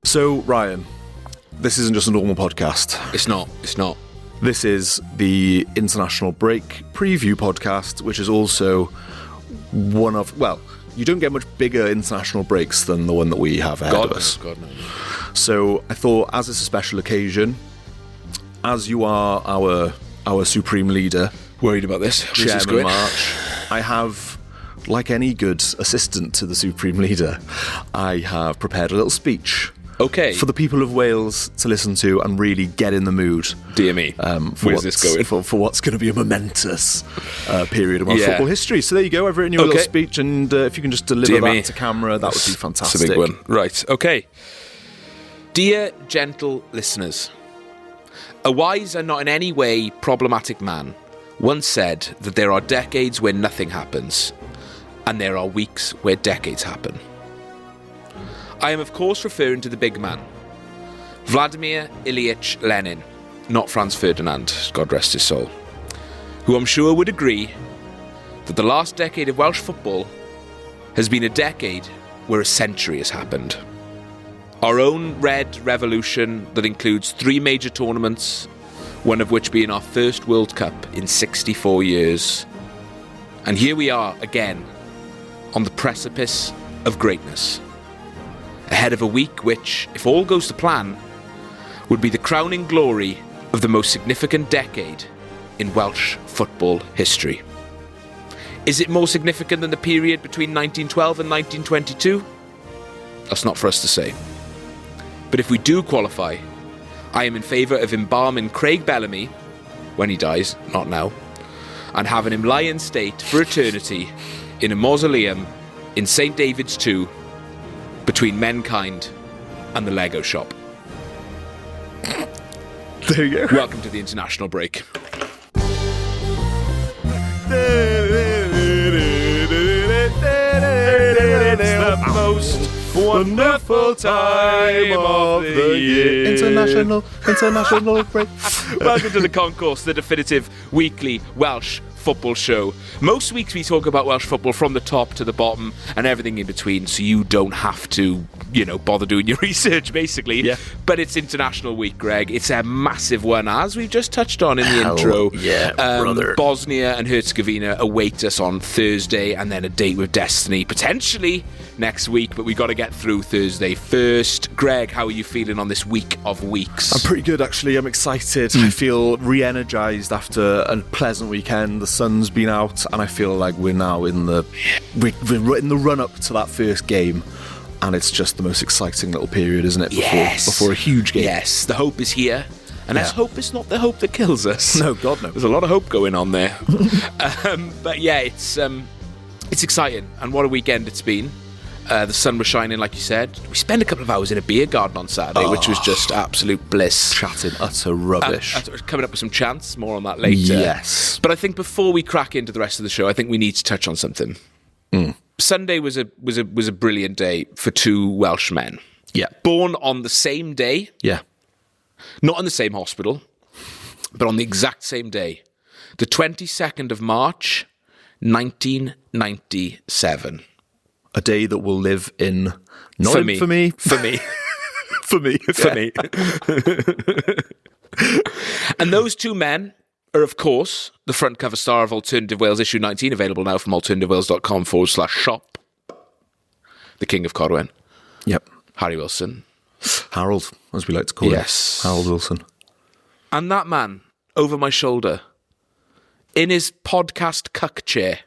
So, Ryan, this isn't just a normal podcast. It's not. This is the International Break Preview podcast, which is also one of, well, you don't get much bigger international breaks than the one that we have ahead of us. God knows. So I thought, as it's a special occasion, as you are our supreme leader, Worried about this. Chairman March, I have, like any good assistant to the supreme leader, I have prepared a little speech. Okay. For the people of Wales to listen to and really get in the mood. Dear me. Where's this going? For what's going to be a momentous period of our football history. So there you go. I've written you a little speech, and if you can just deliver that to camera, that would be fantastic. It's a big one. Right. Okay. Dear gentle listeners, a wise and not in any way problematic man once said that there are decades where nothing happens, and there are weeks where decades happen. I am, of course, referring to the big man, Vladimir Ilyich Lenin, not Franz Ferdinand, God rest his soul, who I'm sure would agree that the last decade of Welsh football has been a decade where a century has happened. Our own Red Revolution that includes 3 major tournaments, one of which being our first World Cup in 64 years. And here we are again, on the precipice of greatness. Ahead of a week which, if all goes to plan, would be the crowning glory of the most significant decade in Welsh football history. Is it more significant than the period between 1912 and 1922? That's not for us to say. But if we do qualify, I am in favour of embalming Craig Bellamy, when he dies, not now, and having him lie in state for eternity in a mausoleum in St David's 2, between Mankind and the Lego shop. There you go. Welcome to the international break. It's the most wonderful time of the year. International break. Welcome to the Concourse, the definitive weekly Welsh football show. Most weeks we talk about Welsh football from the top to the bottom and everything in between, so you don't have to, bother doing your research, basically. Yeah. But it's International Week, Greg. It's a massive one, as we've just touched on in the intro. Yeah, brother. Bosnia and Herzegovina await us on Thursday, and then a date with Destiny, potentially next week, but we got to get through Thursday first. Greg, how are you feeling on this week of weeks? I'm pretty good, actually. I'm excited. I feel re-energised after a pleasant weekend. The sun's been out, and I feel like we're now in the run-up to that first game, and it's just the most exciting little period, isn't it? Before a huge game. Yes, the hope is here. And let's hope it's not the hope that kills us. No, God, no. There's a lot of hope going on there. But yeah, it's exciting. And what a weekend it's been. The sun was shining, like you said. We spent a couple of hours in a beer garden on Saturday, which was just absolute bliss. Chatting utter rubbish. Coming up with some chants, more on that later. Yes. But I think before we crack into the rest of the show, I think we need to touch on something. Sunday was a brilliant day for 2 Welsh men. Yeah. Born on the same day. Yeah. Not in the same hospital, but on the exact same day. The 22nd of March, 1997. A day that will live in... For me. For me. And those 2 men are, of course, the front cover star of Alternative Wales issue 19, available now from alternativewales.com/shop. The King of Corwen. Yep. Harry Wilson. Harold, as we like to call him. Yes. Harold Wilson. And that man, over my shoulder, in his podcast cuck chair.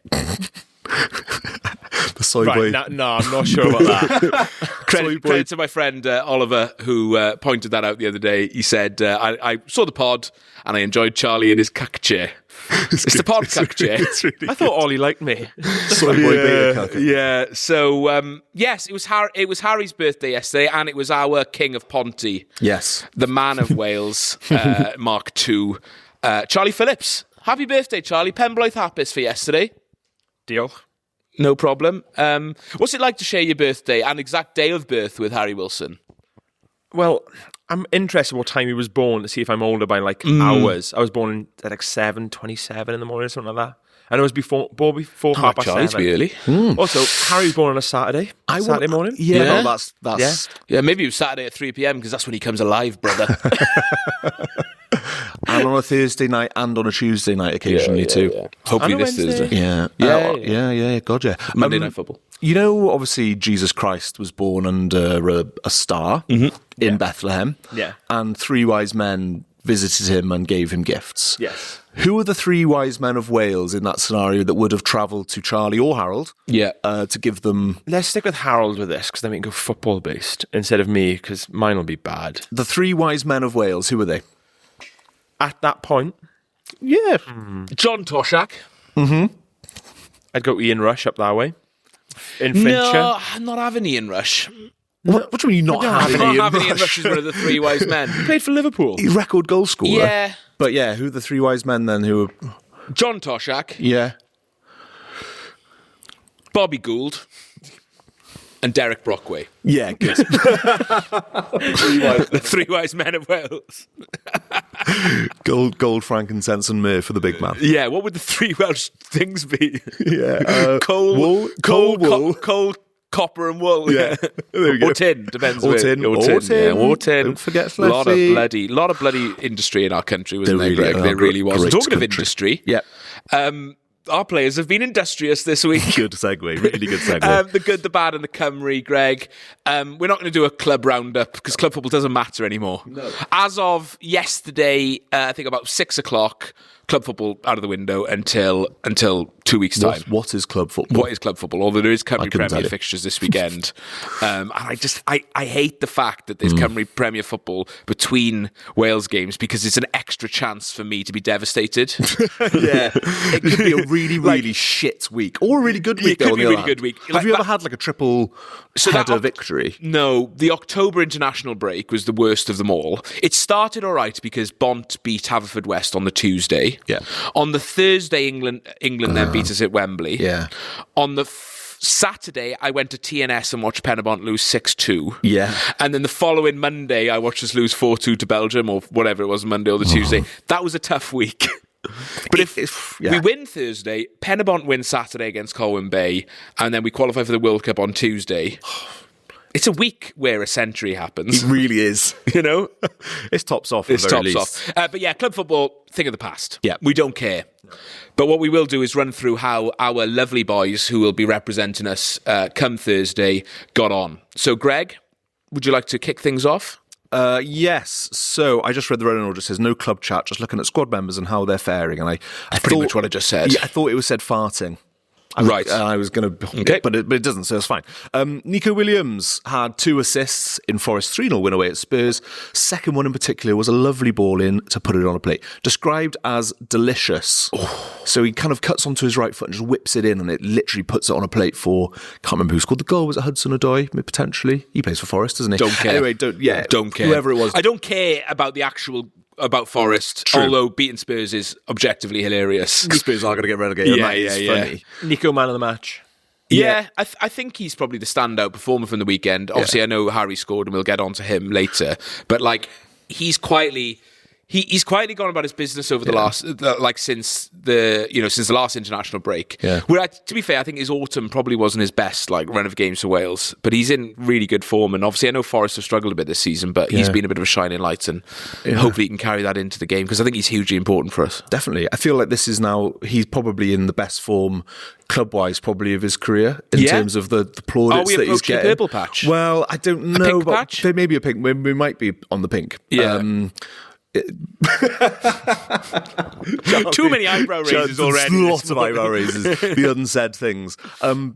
The soy boy. No, I'm not sure about that. Credit to my friend Oliver, who pointed that out the other day. He said, I saw the pod and I enjoyed Charlie in his cuck chair. It's the pod cuck chair. I thought Ollie liked me. Soy boy beta cucker. Yeah. So, yes, it was Harry's birthday yesterday, and it was our King of Ponty. Yes. The man of Wales, Mark II, Charlie Phillips. Happy birthday, Charlie. Penblwydd hapus for yesterday. Diolch. No problem. What's it like to share your birthday and exact day of birth with Harry Wilson? Well, I'm interested what time he was born to see if I'm older by hours. I was born at 7:27 in the morning or something like that. And it was before half past Charlie to 7. be early. Also, Harry was born on a Saturday. Saturday morning. Yeah, Yeah. no, that's Yeah, maybe it was Saturday at 3 p.m. because that's when he comes alive, brother. and on a Thursday night and on a Tuesday night occasionally too. Hopefully And a this Wednesday. Thursday. Yeah. Yeah. God, yeah. Monday Night Football. You know, obviously, Jesus Christ was born under a star in Bethlehem. Yeah. And 3 wise men visited him and gave him gifts. Yes. Who are the 3 wise men of Wales in that scenario that would have travelled to Charlie or Harold Yeah. to give them... Let's stick with Harold with this, because then we can go football-based instead of me, because mine will be bad. The 3 wise men of Wales, who are they? At that point, Yeah. John Toshak. I'd go Ian Rush up that way. In Fincher. No, I'm not having Ian Rush. What do you mean you're not I'm having not Ian having Ian Rush? Rush as one of the 3 wise men. He played for Liverpool. He's record goal scorer. Yeah. But yeah, who are the 3 wise men then who are... John Toshak, Yeah. Bobby Gould, and Derek Brockway. Yeah, good. The 3 wise men of Wales. gold, frankincense and myrrh for the big man. Yeah, what would the 3 Welsh things be? Yeah. Coal, coal, copper and wool. Yeah. There we go. Or tin, depends. Or where. tin. Or Or tin. tin. Yeah, or tin. Don't forget a lot of Sleffy. bloody industry in our country, wasn't There there, really Greg? are. There really was. Great Talking of country. industry, Yeah. our players have been industrious this week. Good segue. Really good segue. The good, the bad, and the Cymru, Greg. We're not going to do a club roundup because club football doesn't matter anymore. No. As of yesterday, I think about 6 o'clock, club football out of the window until 2 weeks' time. What is club football? What is club football? Although there is Cymru couldn't tell Premier you. fixtures this weekend. And I hate the fact that there's Cymru Premier football between Wales games because it's an extra chance for me to be devastated. Yeah. It could be a really, really shit week. Or a really good week. It could on be the a other really hand. good week. Have you ever had like a triple header that- victory? No, the October international break was the worst of them all. It started all right because Bont beat Haverfordwest on the Tuesday. Yeah. On the Thursday, England then beat us at Wembley. Yeah. On the Saturday, I went to TNS and watched Penabont lose 6-2. Yeah. And then the following Monday, I watched us lose 4-2 to Belgium, or whatever it was, Monday or the Tuesday. That was a tough week. But if we win Thursday, Penabont win Saturday against Colwyn Bay, and then we qualify for the World Cup on Tuesday. It's a week where a century happens. It really is. You know? It's tops off. It's at the very tops least. off. But yeah, club football, thing of the past. Yeah. We don't care. But what we will do is run through how our lovely boys who will be representing us come Thursday got on. So, Greg, would you like to kick things off? Yes. So I just read the running order. It says no club chat, just looking at squad members and how they're faring. And I Pretty thought, much what I just said. Yeah, I thought it was said farting. Right. I was going to... Okay. But it doesn't, so it's fine. Nico Williams had 2 assists in Forest 3-0 win away at Spurs. Second one in particular was a lovely ball in to put it on a plate. Described as delicious. So he kind of cuts onto his right foot and just whips it in and it literally puts it on a plate for... Can't remember who scored the goal. Was it Hudson-Odoi, potentially? He plays for Forest, doesn't he? Don't care. Anyway, don't care. Whoever it was. I don't care about the actual... about Forest, True. although beating Spurs is objectively hilarious. Spurs are going to get relegated. Yeah, and that is yeah. funny. Nico, man of the match. Yeah, I think he's probably the standout performer from the weekend. Obviously, I know Harry scored, and we'll get on to him later. But like, he's quietly gone about his business over the last, since the last international break. Yeah. Where, to be fair, I think his autumn probably wasn't his best run of games for Wales, but he's in really good form. And obviously, I know Forest have struggled a bit this season, but he's been a bit of a shining light, and hopefully he can carry that into the game because I think he's hugely important for us. Definitely. I feel like this is now, he's probably in the best form club-wise probably of his career in terms of the plaudits that he's getting. Are we approaching the purple patch? Well, I don't know. Pink but patch? There may be a pink. We might be on the pink. Yeah. Too many eyebrow raises already. Lots of eyebrow raises. The unsaid things.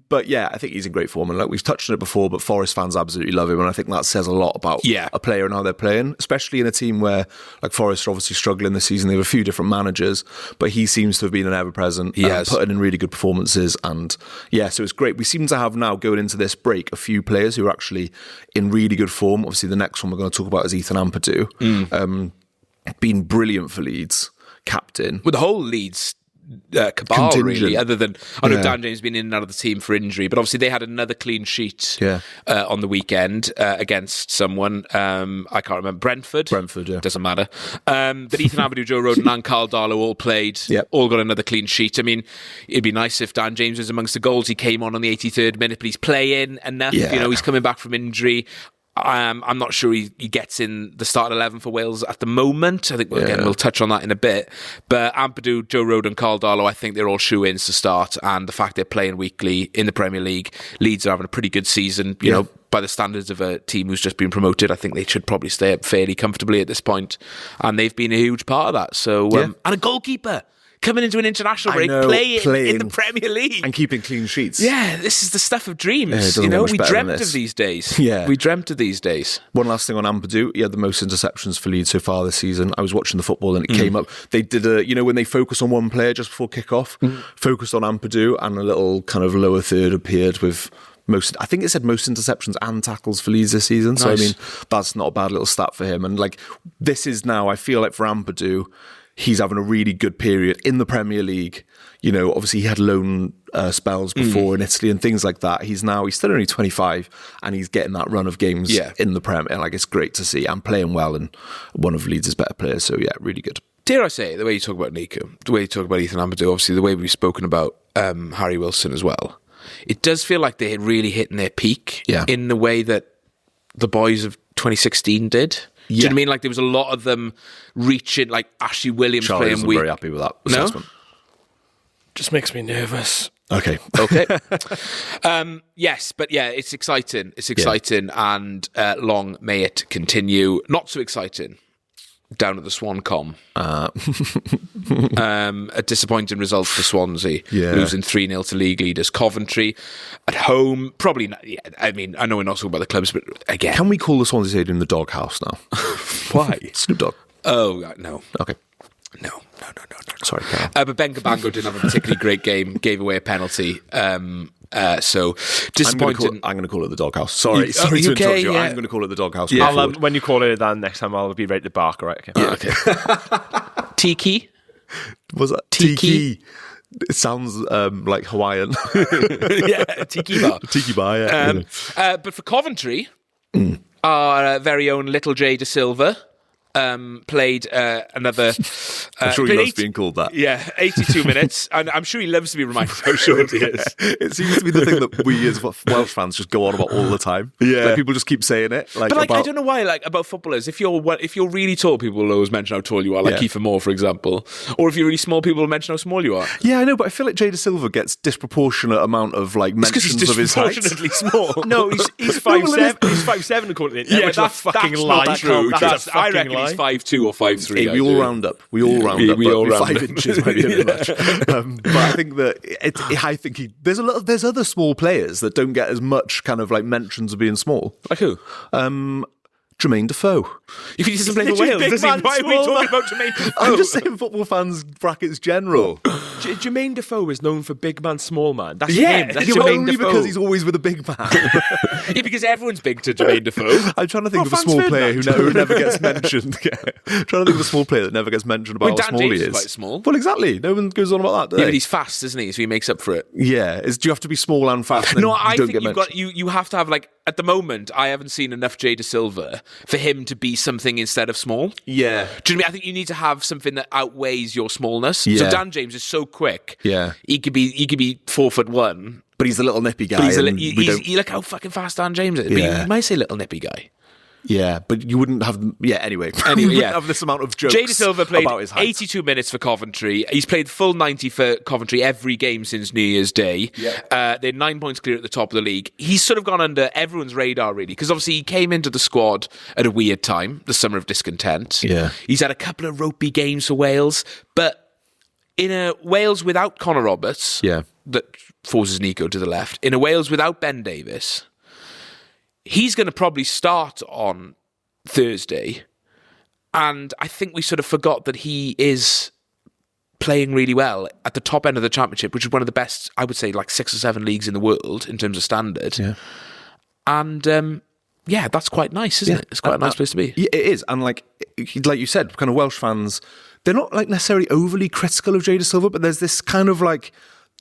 But yeah, I think he's in great form. And we've touched on it before, but Forest fans absolutely love him. And I think that says a lot about a player and how they're playing, especially in a team where Forest are obviously struggling this season. They have a few different managers, but he seems to have been an ever-present. He has. Putting in really good performances. And yeah, so it's great. We seem to have now, going into this break, a few players who are actually in really good form. Obviously, the next one we're going to talk about is Ethan Ampadu. Been brilliant for Leeds, captain. Well, the whole Leeds cabal, Contingent. really, other than, I know Yeah. Dan James has been in and out of the team for injury, but obviously they had another clean sheet Yeah. on the weekend against someone, I can't remember, Brentford, Yeah. doesn't matter. But Ethan Ampadu, Joe Rodon and Carl Darlow all played, Yep. all got another clean sheet. I mean, it'd be nice if Dan James was amongst the goals. He came on the 83rd minute, but he's playing enough. Yeah. You know, he's coming back from injury. I'm not sure he gets in the starting 11 for Wales at the moment. I think, we'll touch on that in a bit. But Ampadu, Joe Rodon, Carl Darlow, I think they're all shoe-ins to start. And the fact they're playing weekly in the Premier League, Leeds are having a pretty good season. You know, by the standards of a team who's just been promoted, I think they should probably stay up fairly comfortably at this point. And they've been a huge part of that. So, and a goalkeeper coming into an international break, playing in the Premier League. And keeping clean sheets. Yeah, this is the stuff of dreams. doesn't get much We better than dreamt this. of these days. Yeah. We dreamt of these days. One last thing on Ampadu. He had the most interceptions for Leeds so far this season. I was watching the football and it came up. They did when they focus on one player just before kick-off, focused on Ampadu, and a little kind of lower third appeared with I think it said most interceptions and tackles for Leeds this season. So, Nice. I mean, that's not a bad little stat for him. And like, this is now, I feel like for Ampadu, he's having a really good period in the Premier League. You know, obviously he had loan spells before in Italy and things like that. He's still only 25 and he's getting that run of games in the Prem. And like, it's great to see and playing well and one of Leeds' better players. So yeah, really good. Dare I say, the way you talk about Nico, the way you talk about Ethan Ampadu, obviously the way we've spoken about Harry Wilson as well, it does feel like they're really hitting their peak in the way that the boys of 2016 did. Do you know what I mean? Like there was a lot of them reaching, like Ashley Williams Charlie playing wasn't weak. very happy with that assessment. Just makes me nervous. Okay. Yes, but yeah, it's exciting. It's exciting, and long may it continue. Not so exciting down at the Swancom. A disappointing result for Swansea, losing 3-0 to league leaders Coventry. At home, probably not. Yeah, I mean, I know we're not talking about the clubs, but again. Can we call the Swansea Stadium the doghouse now? Why? Snoop Dogg. Oh, no. Okay. No. Sorry, Carol. But Ben Cabango didn't have a particularly great game, gave away a penalty. So disappointing. I'm going to call it the doghouse. Sorry to okay, interrupt you. yeah. I'm going to call it the doghouse. Yeah. When you call it that next time, I'll be ready to bark, all right? Okay. Yeah, okay. Tiki? Was that Tiki? It sounds like Hawaiian. Yeah, Tiki bar. Tiki bar, yeah. But for Coventry, our very own Little J De Silva played another... I'm sure he loves being called that. Yeah, 82 minutes. And I'm sure he loves to be reminded how short he is. It seems to be the thing that we as Welsh fans just go on about all the time. Yeah. Like, people just keep saying it. But I don't know why, about footballers, if you're really tall, people will always mention how tall you are, like Kiefer Moore, for example. Or if you're really small, people will mention how small you are. Yeah, I know, but I feel like Jay De Silva gets disproportionate amount of mentions of his height. Disproportionately small. No, he's 5'7". He's 5'7" according to the internet, which is a fucking lie. Not true. I reckon lie. He's 5'2" or 5'3". Hey, we all round up. We all round up. We all round 5 up. inches might be a bit much. But I think that there's other small players that don't get as much kind of mentions of being small. Like who? Jermaine Defoe. He doesn't play for Wales, does he? Why are we talking about Jermaine Defoe? I'm just saying football fans brackets general. Jermaine Defoe is known for big man, small man. That's Yeah, him. That's Yeah, Jermaine only Defoe. because he's always with a big man. Yeah, because everyone's big to Jermaine Defoe. I'm trying to think of a fans small heard player that. who never gets mentioned. I'm trying to think of a small player that never gets mentioned about Well, how Dan small James he is is. quite small. Well, exactly. No one goes on about that, do Yeah, they? but he's fast, isn't he? So he makes up for it. Yeah. Do you have to be small and fast? And No, then I you don't think get you've mentioned? got you have to have at the moment. I haven't seen enough Jay De Silva for him to be something instead of small. Yeah. Do you know what I mean? I think you need to have something that outweighs your smallness. Yeah. So Dan James is so quick. Yeah. he could be 4'1". But he's the little nippy guy. But he's and we don't- you look how fucking fast Dan James is. Yeah. But you might say little nippy guy. Yeah, but you wouldn't have. Yeah, anyway. You wouldn't have this amount of jokes Jay De Silva played about his height. 82 minutes for Coventry. He's played full 90 for Coventry every game since New Year's Day. Yeah. They're 9 points clear at the top of the league. He's sort of gone under everyone's radar, really, because obviously he came into the squad at a weird time, the summer of discontent. Yeah. He's had a couple of ropey games for Wales, but in a Wales without Connor Roberts, that forces Nico to the left, in a Wales without Ben Davies, he's going to probably start on Thursday, and I think we sort of forgot that he is playing really well at the top end of the championship, which is one of the best, I would say, 6 or 7 leagues in the world in terms of standard. Yeah. And that's quite nice, isn't it? It's quite a nice place to be. Yeah, it is, and like you said, kind of Welsh fans they're not like necessarily overly critical of Jay Da Silva, but there's this kind of like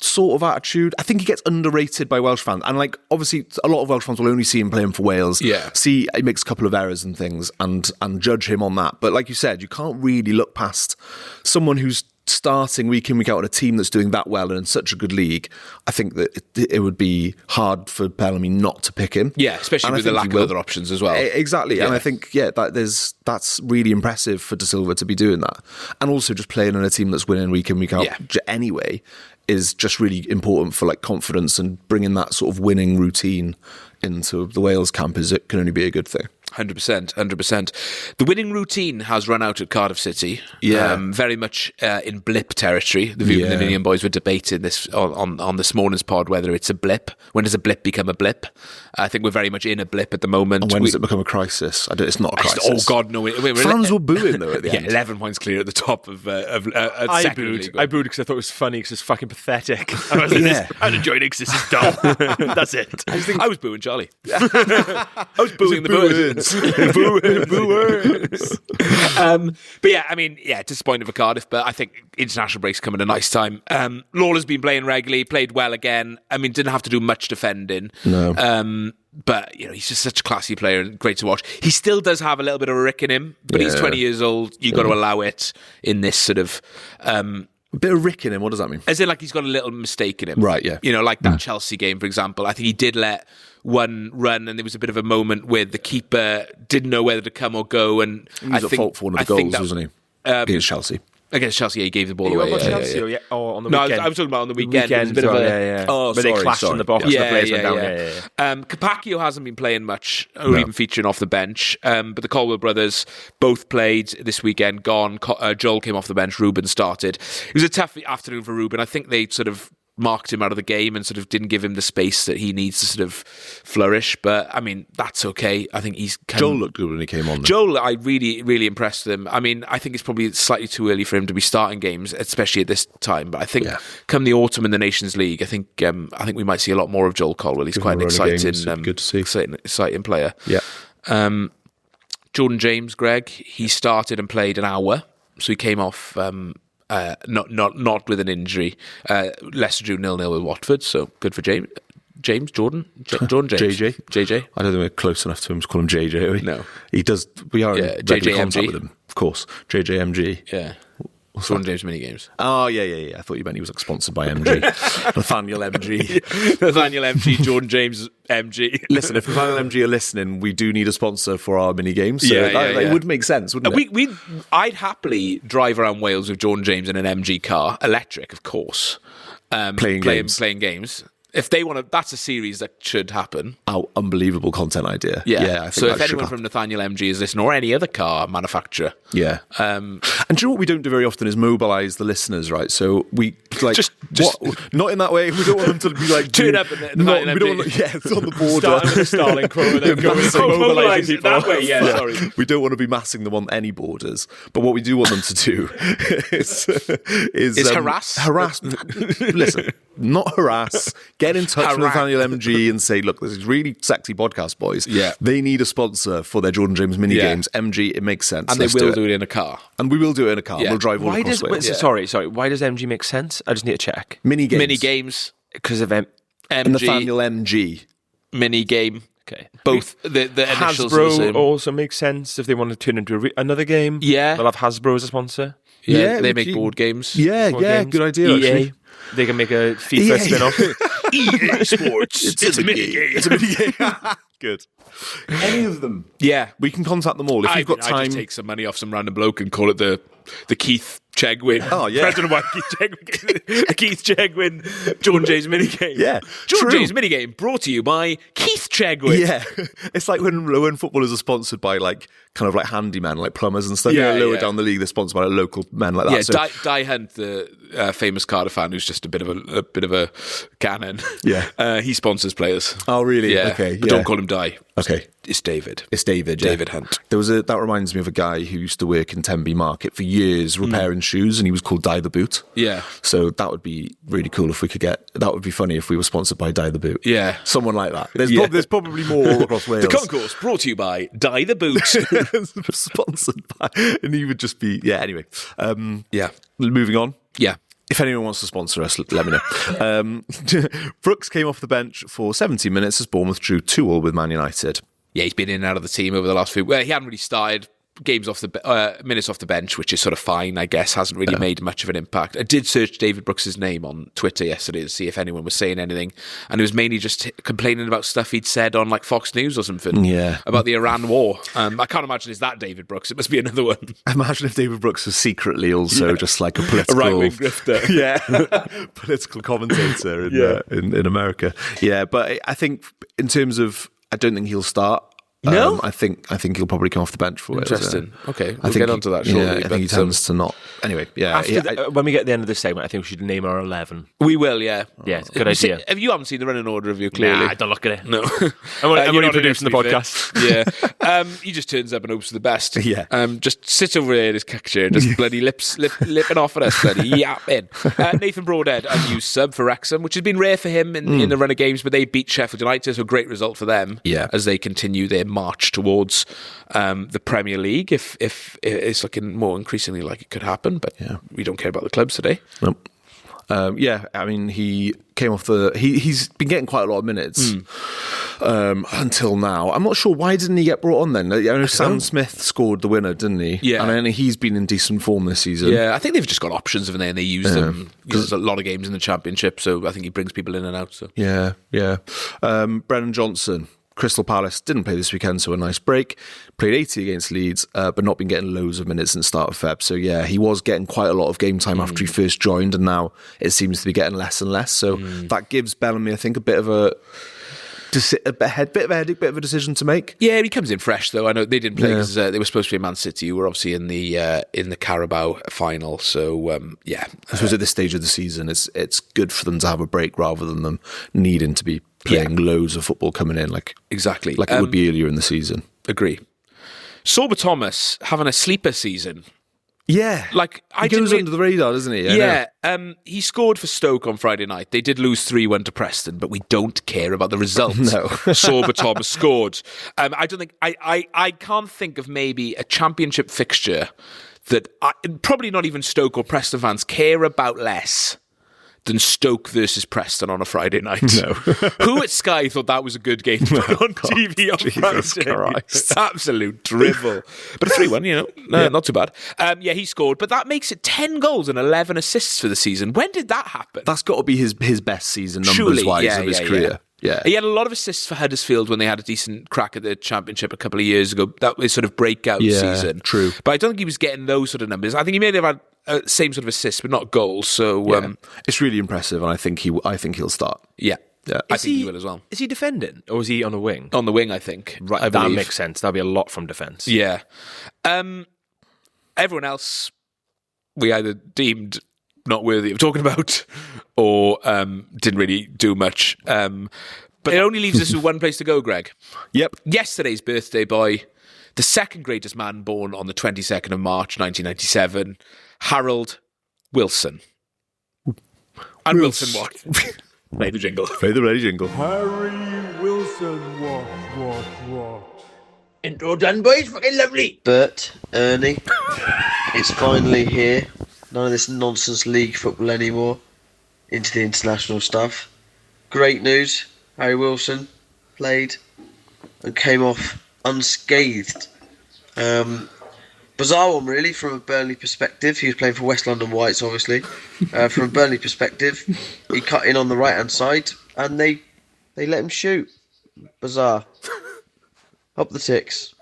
sort of attitude. I think he gets underrated by Welsh fans, and like obviously a lot of Welsh fans will only see him playing for Wales, see he makes a couple of errors and things, and judge him on that. But like you said, you can't really look past someone who's starting week in, week out on a team that's doing that well and in such a good league. I think that it would be hard for Bellamy not to pick him. Yeah, especially with the lack of other options as well. Exactly. And I think, that's really impressive for Da Silva to be doing that. And also just playing on a team that's winning week in, week out anyway is just really important for like confidence, and bringing that sort of winning routine into the Wales camp it can only be a good thing. 100%. The winning routine has run out at Cardiff City. Very much in blip territory. The View and the Million boys were debating this on this morning's pod, whether it's a blip. When does a blip become a blip? I think we're very much in a blip at the moment. And when does it become a crisis? It's not a crisis. Oh God, no! Fans were booing though at the end. 11 points clear at the top of I booed because I thought it was funny because it's fucking pathetic. I was like, I'm enjoying it because this is dumb. That's it. I was booing Charlie. I was booing the booers. But disappointed for Cardiff, but I think international break's come at a nice time. Lawler's been playing regularly, played well again. I mean, didn't have to do much defending. No. But he's just such a classy player and great to watch. He still does have a little bit of a rick in him, but he's 20 years old. You've got to allow it in this sort of a bit of rick in him. What does that mean? As in, like, he's got a little mistake in him, right? Yeah, like that Chelsea game, for example. I think he did let one run, and there was a bit of a moment where the keeper didn't know whether to come or go, and he was at fault for one of the goals, wasn't he? Against Chelsea. Against Chelsea, he gave the ball away. Chelsea or on the weekend? No, I was talking about on the weekend. It was a bit of a... Oh, sorry. But they clashed in the box. Capacchio hasn't been playing much, or even featuring off the bench. But the Colwell brothers both played this weekend, gone. Joel came off the bench, Ruben started. It was a tough afternoon for Ruben. I think they sort of marked him out of the game and sort of didn't give him the space that he needs to sort of flourish. But I mean, that's okay. I think Joel looked good when he came on. Then. Joel, I really, really impressed with him. I mean, I think it's probably slightly too early for him to be starting games, especially at this time. But I think come the autumn in the Nations League, I think we might see a lot more of Joel Colwell. He's quite an exciting, good to see. exciting player. Yeah. Jordan James, Greg, he started and played an hour, so he came off. Not with an injury. Leicester drew 0-0 with Watford, so good for Jordan James. JJ. I don't think we're close enough to him to call him JJ, are we? No. He does. We are in regular contact with JJMG. him, of course. JJMG. Yeah. Jordan James mini games. Oh, yeah. I thought you meant he was like sponsored by MG. Nathaniel MG. Nathaniel MG, Jordan James MG. Listen, if Nathaniel MG are listening, we do need a sponsor for our mini games. So it would make sense, wouldn't it? I'd happily drive around Wales with Jordan James in an MG car, electric, of course. Playing games. If they want to, that's a series that should happen. Oh, unbelievable content idea. Yeah. So if anyone from Nathaniel MG is listening, or any other car manufacturer. Yeah. And do you know what we don't do very often is mobilise the listeners, right? So we like not in that way. We don't want them to be like turn up. We don't want, it's on the border. Start with a Starling quote and then go mobilising people. That way, yeah. Sorry. We don't want to be massing them on any borders, but what we do want them to do is harass. Listen, not harass. Get in touch with Nathaniel MG and say, look, this is really sexy podcast, boys. Yeah. They need a sponsor for their Jordan James mini games. MG, it makes sense. And they will do it in a car. And we will do it in a car. Yeah. We'll drive all across Wales. Sorry. Why does MG make sense? I just need to check. Mini games. Because of MG. Nathaniel MG. Mini game. Okay. Both the initials Hasbro are the same. also makes sense if they want to turn into another game. Yeah. They'll have Hasbro as a sponsor. Yeah, they make board games. Yeah, good idea, EA. actually. They can make a FIFA spin-off. EA Sports. It's a mini game. It's a mini game. Good. Any of them. Yeah. We can contact them all. If you've got time. I just take some money off some random bloke and call it the Keith Chegwin. Oh, yeah. President of Keith Chegwin. The Keith Chegwin Jordan James minigame. Yeah. Jordan James minigame brought to you by Keith Chegwin. Yeah. It's like when footballers are sponsored by like kind of like handymen, like plumbers and stuff. Lower down the league, they're sponsored by local men like that. Yeah, so. Di Hunt, the famous Cardiff fan who's just a bit of a cannon. Yeah. He sponsors players. Oh, really? Yeah. Okay. But don't call him Di. Okay. It's David. David Hunt. That reminds me of a guy who used to work in Tenby Market for years repairing shoes, and he was called Di the Boot. Yeah. So that would be really cool if we could that would be funny if we were sponsored by Di the Boot. Yeah. Someone like that. There's probably more all across Wales. The Concourse brought to you by Di the Boot. Sponsored by, and he would just be anyway. Yeah. Moving on. Yeah. If anyone wants to sponsor us, let me know. Brooks came off the bench for 70 minutes as Bournemouth drew 2-2 with Man United. Yeah, he's been in and out of the team over the last few. Well, he hadn't really started games off the minutes off the bench, which is sort of fine, I guess. Hasn't really made much of an impact. I did search David Brooks' name on Twitter yesterday to see if anyone was saying anything, and it was mainly just complaining about stuff he'd said on like Fox News or something. Yeah, about the Iran war. I can't imagine it's that David Brooks. It must be another one. Imagine if David Brooks was secretly also just like a political right-wing grifter. Political commentator in America. Yeah, but I think in terms of, I don't think he'll start. No, I think he'll probably come off the bench for Interesting. it. Interesting. Okay, we'll get onto that shortly. Yeah, I think he tends to not. Anyway, When we get to the end of this segment, I think we should name our 11. We will, yeah. Yeah, good idea. If you haven't seen the running order of you, clearly. Nah, don't look at it. No. I'm only producing the podcast. Yeah. He just turns up and hopes for the best. Yeah. Just sits over there in his kick chair, just bloody lipping off at us, bloody yapping. Nathan Broadhead, unused sub for Wrexham, which has been rare for him in the run of games, but they beat Sheffield United, so a great result for them as they continue their march towards the Premier League, if it's looking more increasingly like it could happen, but we don't care about the clubs today. Nope. I mean, he came off he's been getting quite a lot of minutes until now. I'm not sure, why didn't he get brought on then? I know Sam Smith scored the winner, didn't he? Yeah. And he's been in decent form this season. Yeah, I think they've just got options of there and they use them, because there's a lot of games in the Championship, so I think he brings people in and out. So Yeah. Brennan Johnson, Crystal Palace, didn't play this weekend, so a nice break. Played 80 against Leeds, but not been getting loads of minutes in the start of Feb. So he was getting quite a lot of game time after he first joined, and now it seems to be getting less and less. So that gives Bellamy, I think, a bit of a headache, bit of a decision to make. Yeah, he comes in fresh though. I know they didn't play because they were supposed to be Man City, who were obviously in the Carabao final. So I suppose at this stage of the season, it's good for them to have a break rather than them needing to be playing loads of football coming in, exactly like it would be earlier in the season. Agree. Sorba Thomas having a sleeper season. Yeah, he goes under the radar, doesn't he? He scored for Stoke on Friday night. They did lose 3-1 to Preston, but we don't care about the result. No. Sorba Thomas scored. I can't think of maybe a Championship fixture that probably not even Stoke or Preston fans care about less than Stoke versus Preston on a Friday night. No. Who at Sky thought that was a good game to put on TV on Friday? Christ. Absolute drivel. But a 3-1, not too bad. He scored, but that makes it 10 goals and 11 assists for the season. When did that happen? That's got to be his best season numbers-wise of his career. Yeah. He had a lot of assists for Huddersfield when they had a decent crack at the Championship a couple of years ago. That was sort of breakout season. True. But I don't think he was getting those sort of numbers. I think he may have had same sort of assists, but not goals. So it's really impressive, and I think he'll start. Yeah. I think he will as well. Is he defending, or is he on a wing? On the wing, I think. Right, that makes sense. That'll be a lot from defence. Yeah. Everyone else, we either deemed not worthy of talking about, or didn't really do much. But it only leaves us with one place to go, Greg. Yep. Yesterday's birthday boy, the second greatest man born on the 22nd of March, 1997, Harold Wilson. And Wilson what? Play the jingle. Play the bloody jingle. Harry Wilson, what? Intro done, boys. Fucking lovely. Bert, Ernie, it's finally here. None of this nonsense league football anymore. Into the international stuff. Great news. Harry Wilson played and came off unscathed. Bizarre one, really, from a Burnley perspective. He was playing for West London Whites, obviously. From a Burnley perspective, he cut in on the right-hand side and they let him shoot. Bizarre. Up the ticks.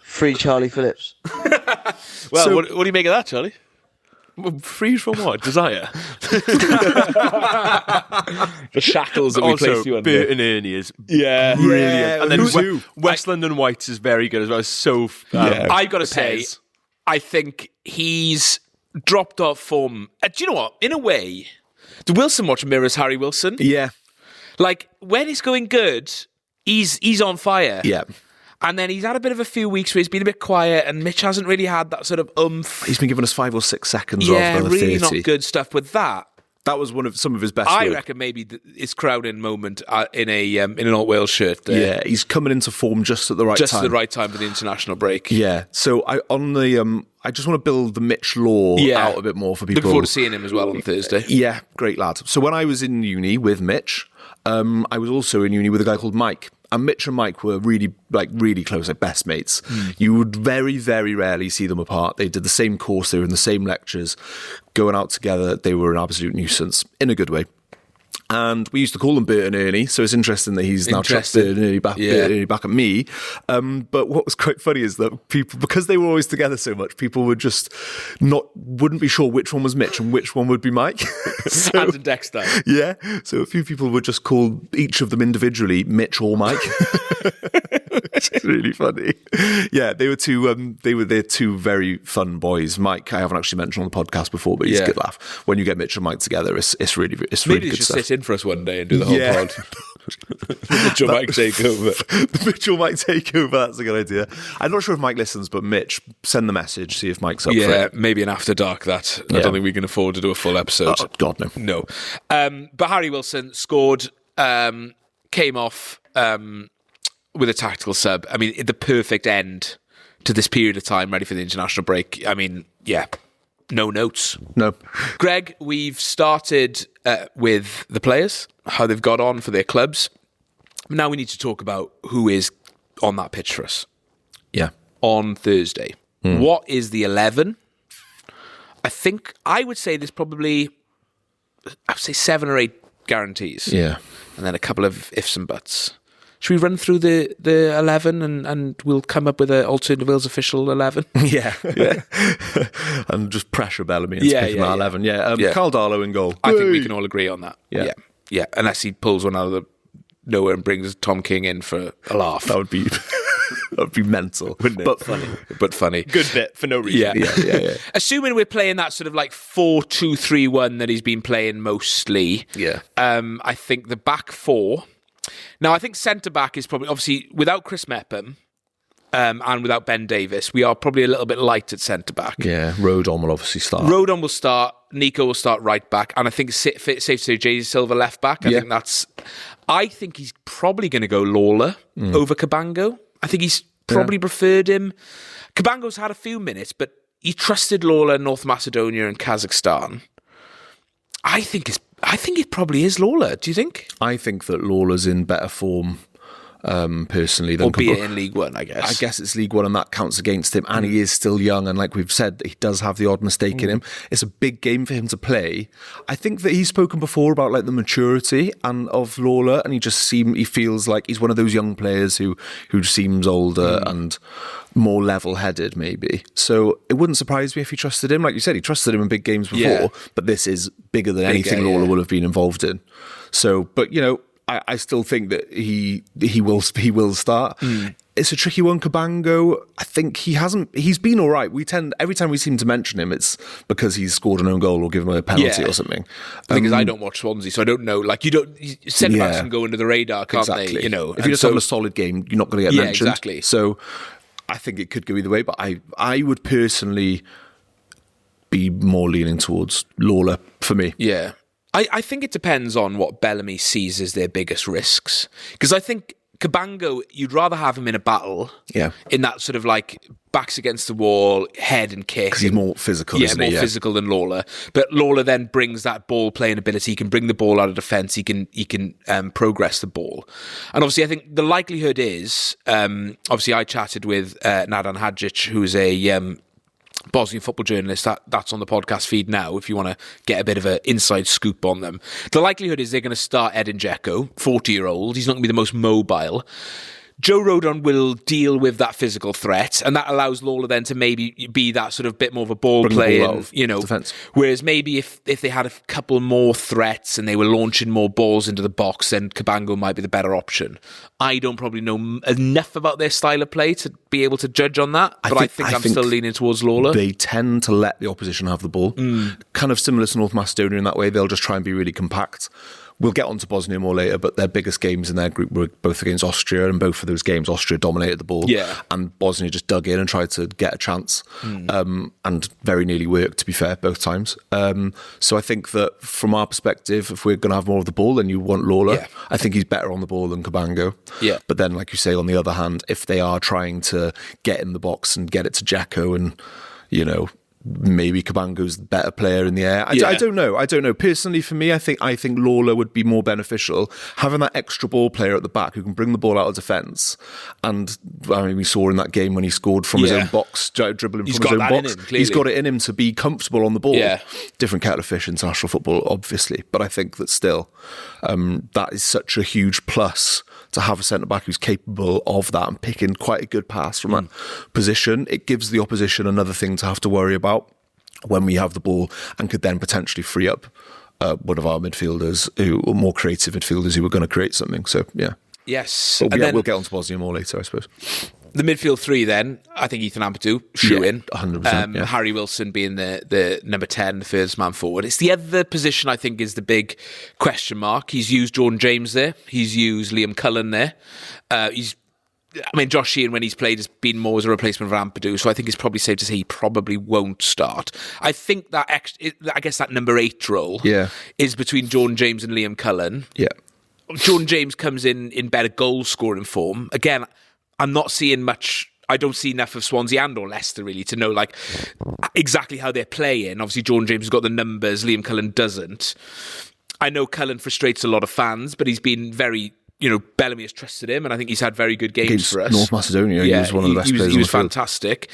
Free Charlie Phillips. Well, so, what do you make of that, Charlie? Free from what? Desire? The shackles that we placed you under. Bert and Ernie is brilliant. And then West London Whites is very good as well. So I've got to say, I think he's dropped off form. Do you know what? In a way, the Wilson watch mirrors Harry Wilson. Yeah. Like, when it's going good, he's on fire. Yeah. And then he's had a bit of a few weeks where he's been a bit quiet, and Mitch hasn't really had that sort of oomph. He's been giving us 5 or 6 seconds rather than really 30. not good stuff. But that, That was some of his best I work. reckon maybe his crowning moment in an Old Wales shirt there. Yeah, he's coming into form just at the right time. Just at the right time for the international break. Yeah, so I just want to build the Mitch Law out a bit more for people. Looking forward to seeing him as well on Thursday. Yeah, great lad. So when I was in uni with Mitch, I was also in uni with a guy called Mike. And Mitch and Mike were really close, like best mates. You would very, very rarely see them apart. They did the same course, they were in the same lectures, going out together. They were an absolute nuisance, in a good way. And we used to call them Bert and Ernie, so it's interesting that he's now chucked Bert and Ernie back at me. But what was quite funny is that people, because they were always together so much, people would just wouldn't be sure which one was Mitch and which one would be Mike. So, and Dexter. Yeah, so a few people would just call each of them individually Mitch or Mike. It's really funny. Yeah, they're two very fun boys. Mike, I haven't actually mentioned on the podcast before, but he's a good laugh. When you get Mitch and Mike together, it's really Maybe good stuff. Maybe they should sit in for us one day and do the whole pod. The Mitchell Mike takeover. The Mitchell Mike takeover, that's a good idea. I'm not sure if Mike listens, but Mitch, send the message, see if Mike's up for it. Yeah, maybe an after dark that. I don't think we can afford to do a full episode. Oh, God, no. No. But Harry Wilson scored, came off with a tactical sub. I mean, the perfect end to this period of time, ready for the international break. I mean, yeah, no notes. No. Greg, we've started with the players, how they've got on for their clubs. Now we need to talk about who is on that pitch for us. Yeah. On Thursday. What is the 11? I would say there's probably, 7 or 8 guarantees. Yeah. And then a couple of ifs and buts. Should we run through the 11 and we'll come up with an Alternative Wales official 11? Yeah. And just pressure Bellamy and picking that 11. Yeah. Carl Darlow in goal. I think we can all agree on that. Yeah. Yeah. Unless he pulls one out of nowhere and brings Tom King in for a laugh. That would be mental, wouldn't it? But funny. Good bit for no reason. Yeah. Assuming we're playing that sort of like 4-2-3-1 that he's been playing mostly. Yeah. I think the back four. Now, I think centre-back is probably, obviously, without Chris Mepham and without Ben Davis, we are probably a little bit light at centre-back. Yeah, Rodon will obviously start. Rodon will start, Nico will start right-back, and I think it's safe to say Jay Silva left-back. I think he's probably going to go Lawler over Cabango. I think he's probably preferred him. Cabango's had a few minutes, but he trusted Lawler in North Macedonia and Kazakhstan. I think it probably is Lawler. Do you think? I think that Lawler's in better form, personally. Than Albeit in League One, I guess. I guess it's League One and that counts against him. And he is still young. And like we've said, he does have the odd mistake in him. It's a big game for him to play. I think that he's spoken before about like the maturity of Lawler. And he feels like he's one of those young players who seems older and more level-headed maybe. So it wouldn't surprise me if he trusted him. Like you said, he trusted him in big games before, but this is bigger than anything Lawler will have been involved in. So, but I still think that he will start. It's a tricky one, Cabango. I think he's been all right. Every time we seem to mention him, it's because he's scored an own goal or given away a penalty or something. The thing is, I don't watch Swansea, so I don't know. Like, centre-backs can go under the radar, can't they? If you're just having a solid game, you're not going to get mentioned. Exactly. So I think it could go either way, but I would personally be more leaning towards Lawler for me. Yeah. I think it depends on what Bellamy sees as their biggest risks. Because I think Cabango, you'd rather have him in a battle. Yeah. In that sort of like backs against the wall, head and kick. Because he's more physical, isn't he? More physical than Lawler. But Lawler then brings that ball playing ability. He can bring the ball out of defence. He can progress the ball. And obviously, I think the likelihood is, obviously, I chatted with Nadan Hadjic, who's a Bosnian football journalist. That's on the podcast feed now if you want to get a bit of an inside scoop on them. The likelihood is they're going to start Edin Dzeko, 40-year-old. He's not going to be the most mobile. Joe Rodon will deal with that physical threat, and that allows Lawler then to maybe be that sort of bit more of a ball playing, defense. Whereas maybe if they had a couple more threats and they were launching more balls into the box, then Cabango might be the better option. I don't probably know enough about their style of play to be able to judge on that, but I think I'm still leaning towards Lawler. They tend to let the opposition have the ball. Kind of similar to North Macedonia in that way. They'll just try and be really compact. we'll get on to Bosnia more later, but their biggest games in their group were both against Austria, and both of those games Austria dominated the ball, and Bosnia just dug in and tried to get a chance, and very nearly worked, to be fair, both times. So I think that from our perspective, if we're going to have more of the ball, then you want Lawler. I think he's better on the ball than Cabango. But then, like you say, on the other hand, if they are trying to get in the box and get it to Dzeko, and maybe Cabango's the better player in the air. I don't know. Personally, for me, I think Lawler would be more beneficial. Having that extra ball player at the back who can bring the ball out of defence. And we saw in that game when he scored from his own box, dribbling from his own box. He's got it in him to be comfortable on the ball. Different kettle of fish, international football, obviously. But I think that still, that is such a huge plus to have a centre-back who's capable of that and picking quite a good pass from that position. It gives the opposition another thing to have to worry about when we have the ball, and could then potentially free up one of our midfielders, or more creative midfielders who are going to create something. So, yeah. Yes. But we'll get on to Bosnia more later, I suppose. The midfield three then, I think Ethan Ampadu, shoe in. 100%. Harry Wilson being the number 10, the furthest man forward. It's the other position I think is the big question mark. He's used Jordan James there. He's used Liam Cullen there. Josh Sheehan, when he's played, has been more as a replacement for Ampadu, so I think it's probably safe to say he probably won't start. I think that that number 8 role is between Jordan James and Liam Cullen. Jordan James comes in better goal-scoring form. Again, I'm not seeing much. I don't see enough of Swansea and or Leicester really to know exactly how they're playing. Obviously, Jordan James has got the numbers. Liam Cullen doesn't. I know Cullen frustrates a lot of fans, but he's been very. Bellamy has trusted him, and I think he's had very good games for us. North Macedonia, he was one of the best players. He was fantastic.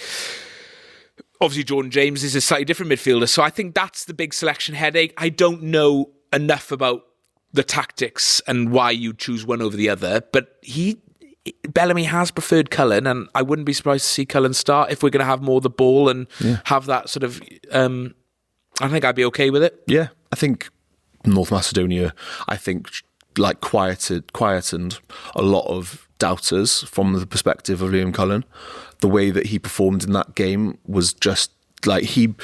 Obviously, Jordan James is a slightly different midfielder, so I think that's the big selection headache. I don't know enough about the tactics and why you choose one over the other, but Bellamy has preferred Cullen, and I wouldn't be surprised to see Cullen start if we're going to have more of the ball and have that sort of. I think I'd be okay with it. Yeah, I think North Macedonia. Quietened a lot of doubters from the perspective of Liam Cullen. The way that he performed in that game was just the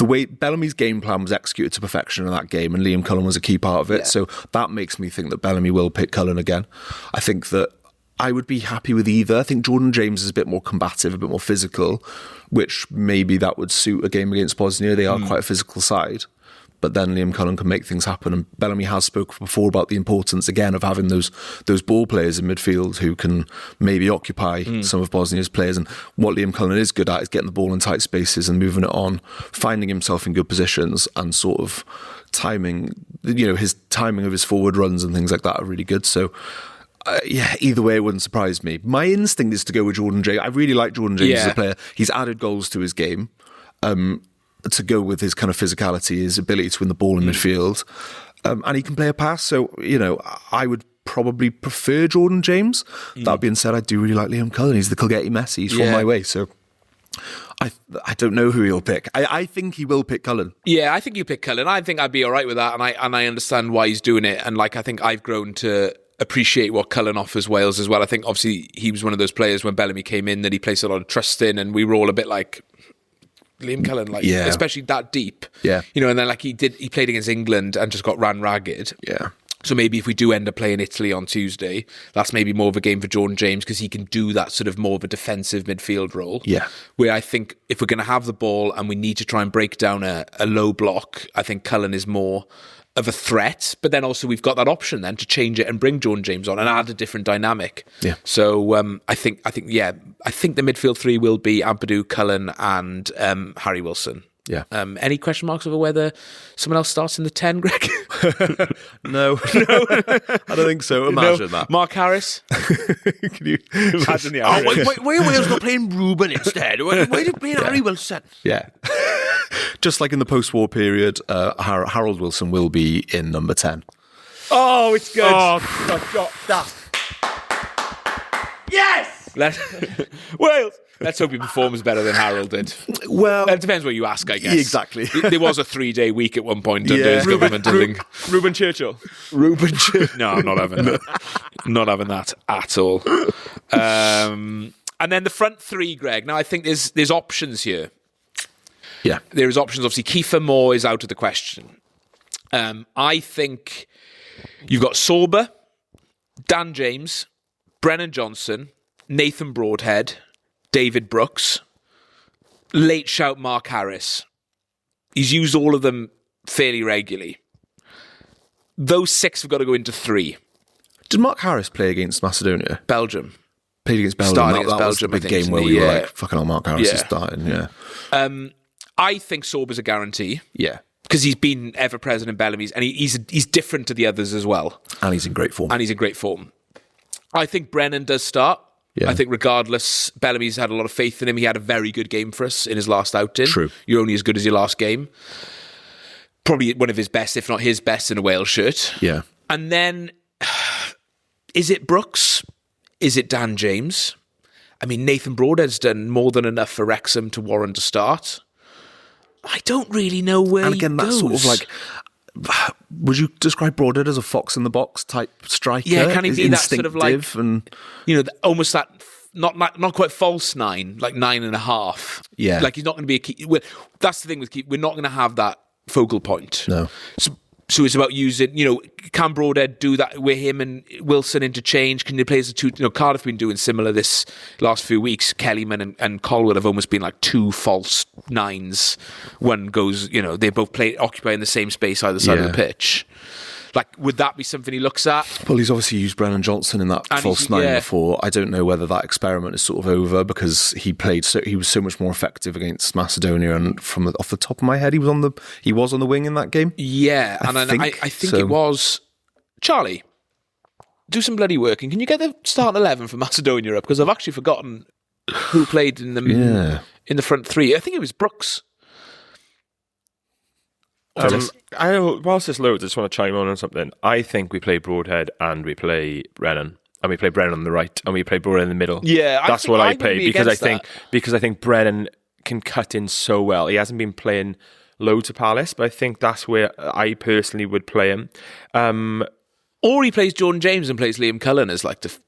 way Bellamy's game plan was executed to perfection in that game, and Liam Cullen was a key part of it. So that makes me think that Bellamy will pick Cullen again. I think that I would be happy with either. I think Jordan James is a bit more combative, a bit more physical, which maybe that would suit a game against Bosnia. They are quite a physical side. But then Liam Cullen can make things happen. And Bellamy has spoken before about the importance, again, of having those ball players in midfield who can maybe occupy some of Bosnia's players. And what Liam Cullen is good at is getting the ball in tight spaces and moving it on, finding himself in good positions, and sort of timing, his timing of his forward runs and things like that are really good. So, either way, it wouldn't surprise me. My instinct is to go with Jordan James. I really like Jordan James as a player. He's added goals to his game. To go with his kind of physicality, his ability to win the ball in midfield. And he can play a pass. So, I would probably prefer Jordan James. That being said, I do really like Liam Cullen. He's the Colgetti Messi. He's from my way. So I don't know who he'll pick. I think he will pick Cullen. Yeah, I think you pick Cullen. I think I'd be all right with that. And I understand why he's doing it. And I think I've grown to appreciate what Cullen offers Wales as well. I think obviously he was one of those players when Bellamy came in that he placed a lot of trust in, and we were all a bit like, Liam Cullen, especially that deep. And then he played against England and just got ran ragged. So maybe if we do end up playing Italy on Tuesday, that's maybe more of a game for Jordan James, because he can do that sort of more of a defensive midfield role. Where I think if we're going to have the ball and we need to try and break down a low block, I think Cullen is more of a threat, but then also we've got that option then to change it and bring Jordan James on and add a different dynamic. So I think the midfield three will be Ampadu, Cullen, and Harry Wilson. Any question marks over whether someone else starts in the 10, Greg? No, I don't think so. Imagine that. Mark Harris. Can you imagine the why are Wales not playing Ruben instead? Why are they playing Harry Wilson? Just like in the post-war period, Harold Wilson will be in number 10. Oh, it's good. Yes! Wales! Let's hope he performs better than Harold did. Well, it depends what you ask, I guess. Exactly. There was a 3-day week at one point under his government, I think. Ruben Churchill. No, I'm not having that. Not having that at all. And then the front three, Greg. Now, I think there's options here. There is options. Obviously, Kiefer Moore is out of the question. I think You've got Sorba, Dan James, Brennan Johnson, Nathan Broadhead, David Brooks, late shout Mark Harris. He's used all of them fairly regularly. Those 6 have got to go into 3. Did Mark Harris play against Macedonia? Belgium. Played against Belgium. Started That against Belgium, was I the think, game where isn't we he? were Yeah. like, fucking hell, Mark Harris is starting, yeah. I think Sorba's a guarantee. Yeah. Because he's been ever-present in Bellamy's, and he's different to the others as well. And he's in great form. I think Brennan does start. Yeah. I think regardless, Bellamy's had a lot of faith in him. He had a very good game for us in his last outing. True. You're only as good as your last game. Probably one of his best, if not his best, in a Wales shirt. Yeah. And then, is it Brooks? Is it Dan James? I mean, Nathan Broadhead's done more than enough for Wrexham to warrant a start. I don't really know where And again, he that's goes. sort of like, would you describe Broadhead as a fox in the box type striker? Yeah, can he be that sort of like, Instinctive and almost that, not quite false 9, like 9.5. Yeah. Like he's not going to be a key. That's the thing with keep. We're not going to have that focal point. No. So it's about using, can Broadhead do that with him and Wilson interchange? Can they play as a 2? Cardiff have been doing similar this last few weeks. Kellyman and Colwell have almost been like 2 false 9s. One goes, they both occupying the same space either side of the pitch. Like, would that be something he looks at? Well, he's obviously used Brennan Johnson in that false 9 before. I don't know whether that experiment is sort of over because he was so much more effective against Macedonia, and off the top of my head, he was on the wing in that game. Yeah, I think it was Charlie. Do some bloody work, and can you get the starting 11 for Macedonia up? Because I've actually forgotten who played in the in the front 3. I think it was Brooks. Whilst there's loads, I just want to chime on something. I think we play Broadhead and we play Brennan. And we play Brennan on the right and we play Broadhead in the middle. Yeah, that's what I play because I think Brennan can cut in so well. He hasn't been playing loads of Palace, but I think that's where I personally would play him. Or he plays Jordan James and plays Liam Cullen as like the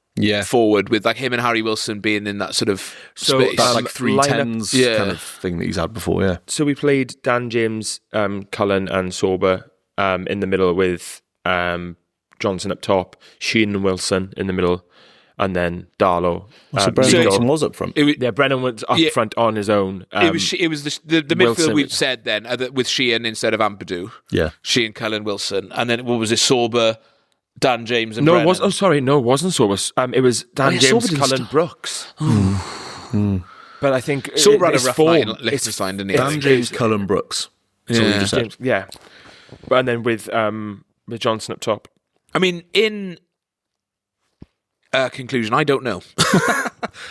forward, with like him and Harry Wilson being in that sort of space. That like 3-10s kind of thing that he's had before, yeah. So we played Dan James, Cullen and Sorba in the middle with Johnson up top, Sheen and Wilson in the middle, and then Darlow. So Brennan Johnson was up front. Brennan was up front on his own. It was the midfield we've said then with Sheehan instead of Ampadu. Yeah. Sheehan, Cullen, Wilson. And then what was it, Sorba, Dan James and Brennan. it wasn't Sorba. It was Dan James, Cullen, Brooks. But I think Sorba had a rough night in Liechtenstein, didn't he? Dan James, Cullen, Brooks. That's what you just said. Yeah. And then with Johnson up top. I mean, in conclusion, I don't know.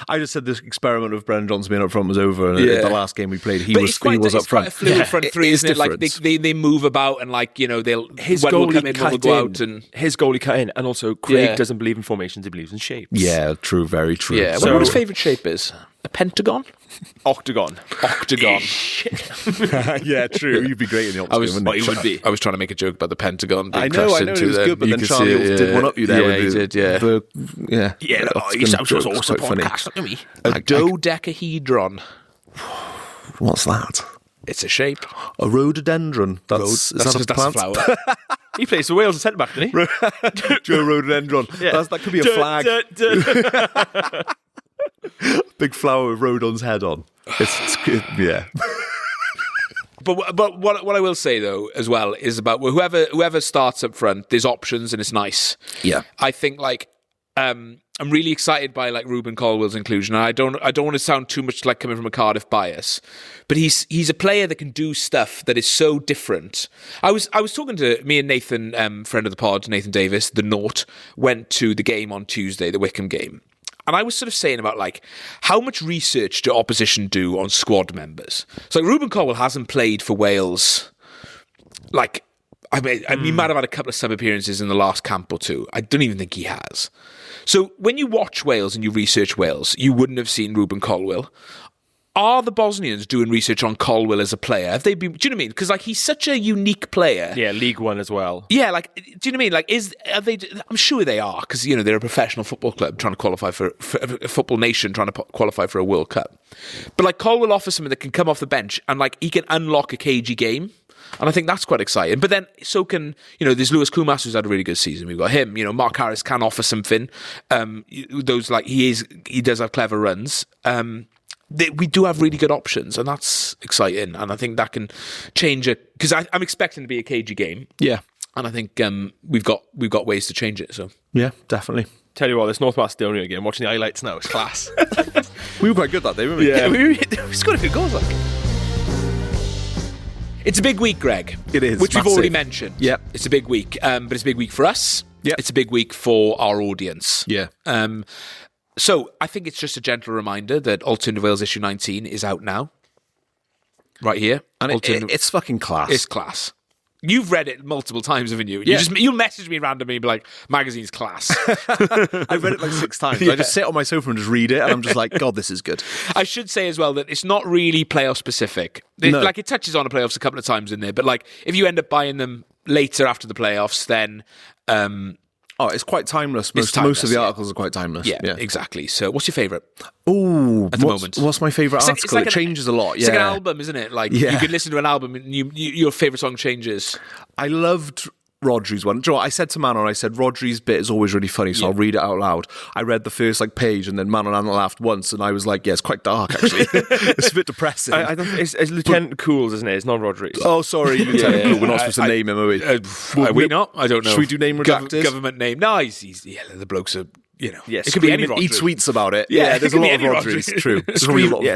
I just said this experiment of Brennan Johnson being up front was over, and the last game we played, he was up front. Quite a fluid front 3, isn't it? Like they move about and like they'll his goalie will come in, will go out, and his goalie cut in, and also Craig doesn't believe in formations; he believes in shapes. Yeah, true, very true. Yeah, I wonder what his favourite shape is. A pentagon? Octagon. Yeah, true. You'd be great in the octagon, wouldn't you? Would be. I was trying to make a joke about the pentagon. I know, it was good, but then Charlie did one up you there. Yeah, he did, yeah. He sounds awesome podcast. Look at me. A dodecahedron. What's that? It's a shape. A rhododendron. That's a plant. Flower. He plays for Wales as centre back, didn't he? Joe Rhododendron. Yeah. That could be a flag. Big flower with Rodon's head on. It's good, yeah. But what I will say though as well is about whoever starts up front, there's options and it's nice. Yeah, I think like I'm really excited by like Ruben Colwell's inclusion. And I don't want to sound too much like coming from a Cardiff bias, but he's a player that can do stuff that is so different. I was talking to me and Nathan, friend of the pod, Nathan Davis, the Naught, went to the game on Tuesday, the Wickham game. And I was sort of saying about like how much research do opposition do on squad members? So like Ruben Colwell hasn't played for Wales. Like, I mean, he might have had a couple of sub appearances in the last camp or two. I don't even think he has. So when you watch Wales and you research Wales, you wouldn't have seen Ruben Colwell. Are the Bosnians doing research on Colwell as a player? Have they been? Do you know what I mean? Because like he's such a unique player. Yeah, League One as well. Yeah, like do you know what I mean? Like are they? I'm sure they are because they're a professional football club trying to qualify for a football nation trying to qualify for a World Cup. But like Colwell offers something that can come off the bench and like he can unlock a cagey game. And I think that's quite exciting. But then so can, there's Lewis Kumas, who's had a really good season. We've got him. Mark Harris can offer something. Those he does have clever runs. We do have really good options, and that's exciting. And I think that can change it, because I'm expecting to be a cagey game. Yeah. And I think we've got ways to change it. So yeah, definitely. Tell you what, this North Macedonia game, watching the highlights now, is class. We were quite good that day, weren't we? Yeah. we scored a few goals. It's a big week, Greg. It is, which massive. we've already mentioned. Yeah, it's a big week, but it's a big week for us. Yeah, it's a big week for our audience. Yeah. So I think it's just a gentle reminder that Alternative Wales issue 19 is out now, right here, and it's fucking class. It's class. You've read it multiple times, haven't you? Yeah. You'll message me randomly and be like, magazine's class. I've read it like 6 times. Yeah. I just sit on my sofa and just read it, and I'm just like, God, this is good. I should say as well that it's not really playoff specific. No. Like, it touches on the playoffs a couple of times in there, but like, if you end up buying them later after the playoffs, then it's quite timeless. Most of the articles are quite timeless. Yeah, exactly. So what's your favourite? Oh, at the moment, what's my favourite article? It's like it changes a lot. It's like an album, isn't it? Like, you could listen to an album and your favourite song changes. I loved Rodri's one. Do you know what? I said to Manon, Rodri's bit is always really funny, so I'll read it out loud. I read the first page, and then Manon and I laughed once, and I was like, yeah, it's quite dark, actually. It's a bit depressing. It's Lieutenant Cools, isn't it? It's not Rodri's. Oh, sorry, Lieutenant Cool. We're not supposed to name him, are we? Are we not? I don't know. Should we do name redacted? Government name? No, he's the blokes are... Yes, it could be any Rodri. He tweets about it. Yeah, there's a lot of Rodri's. True.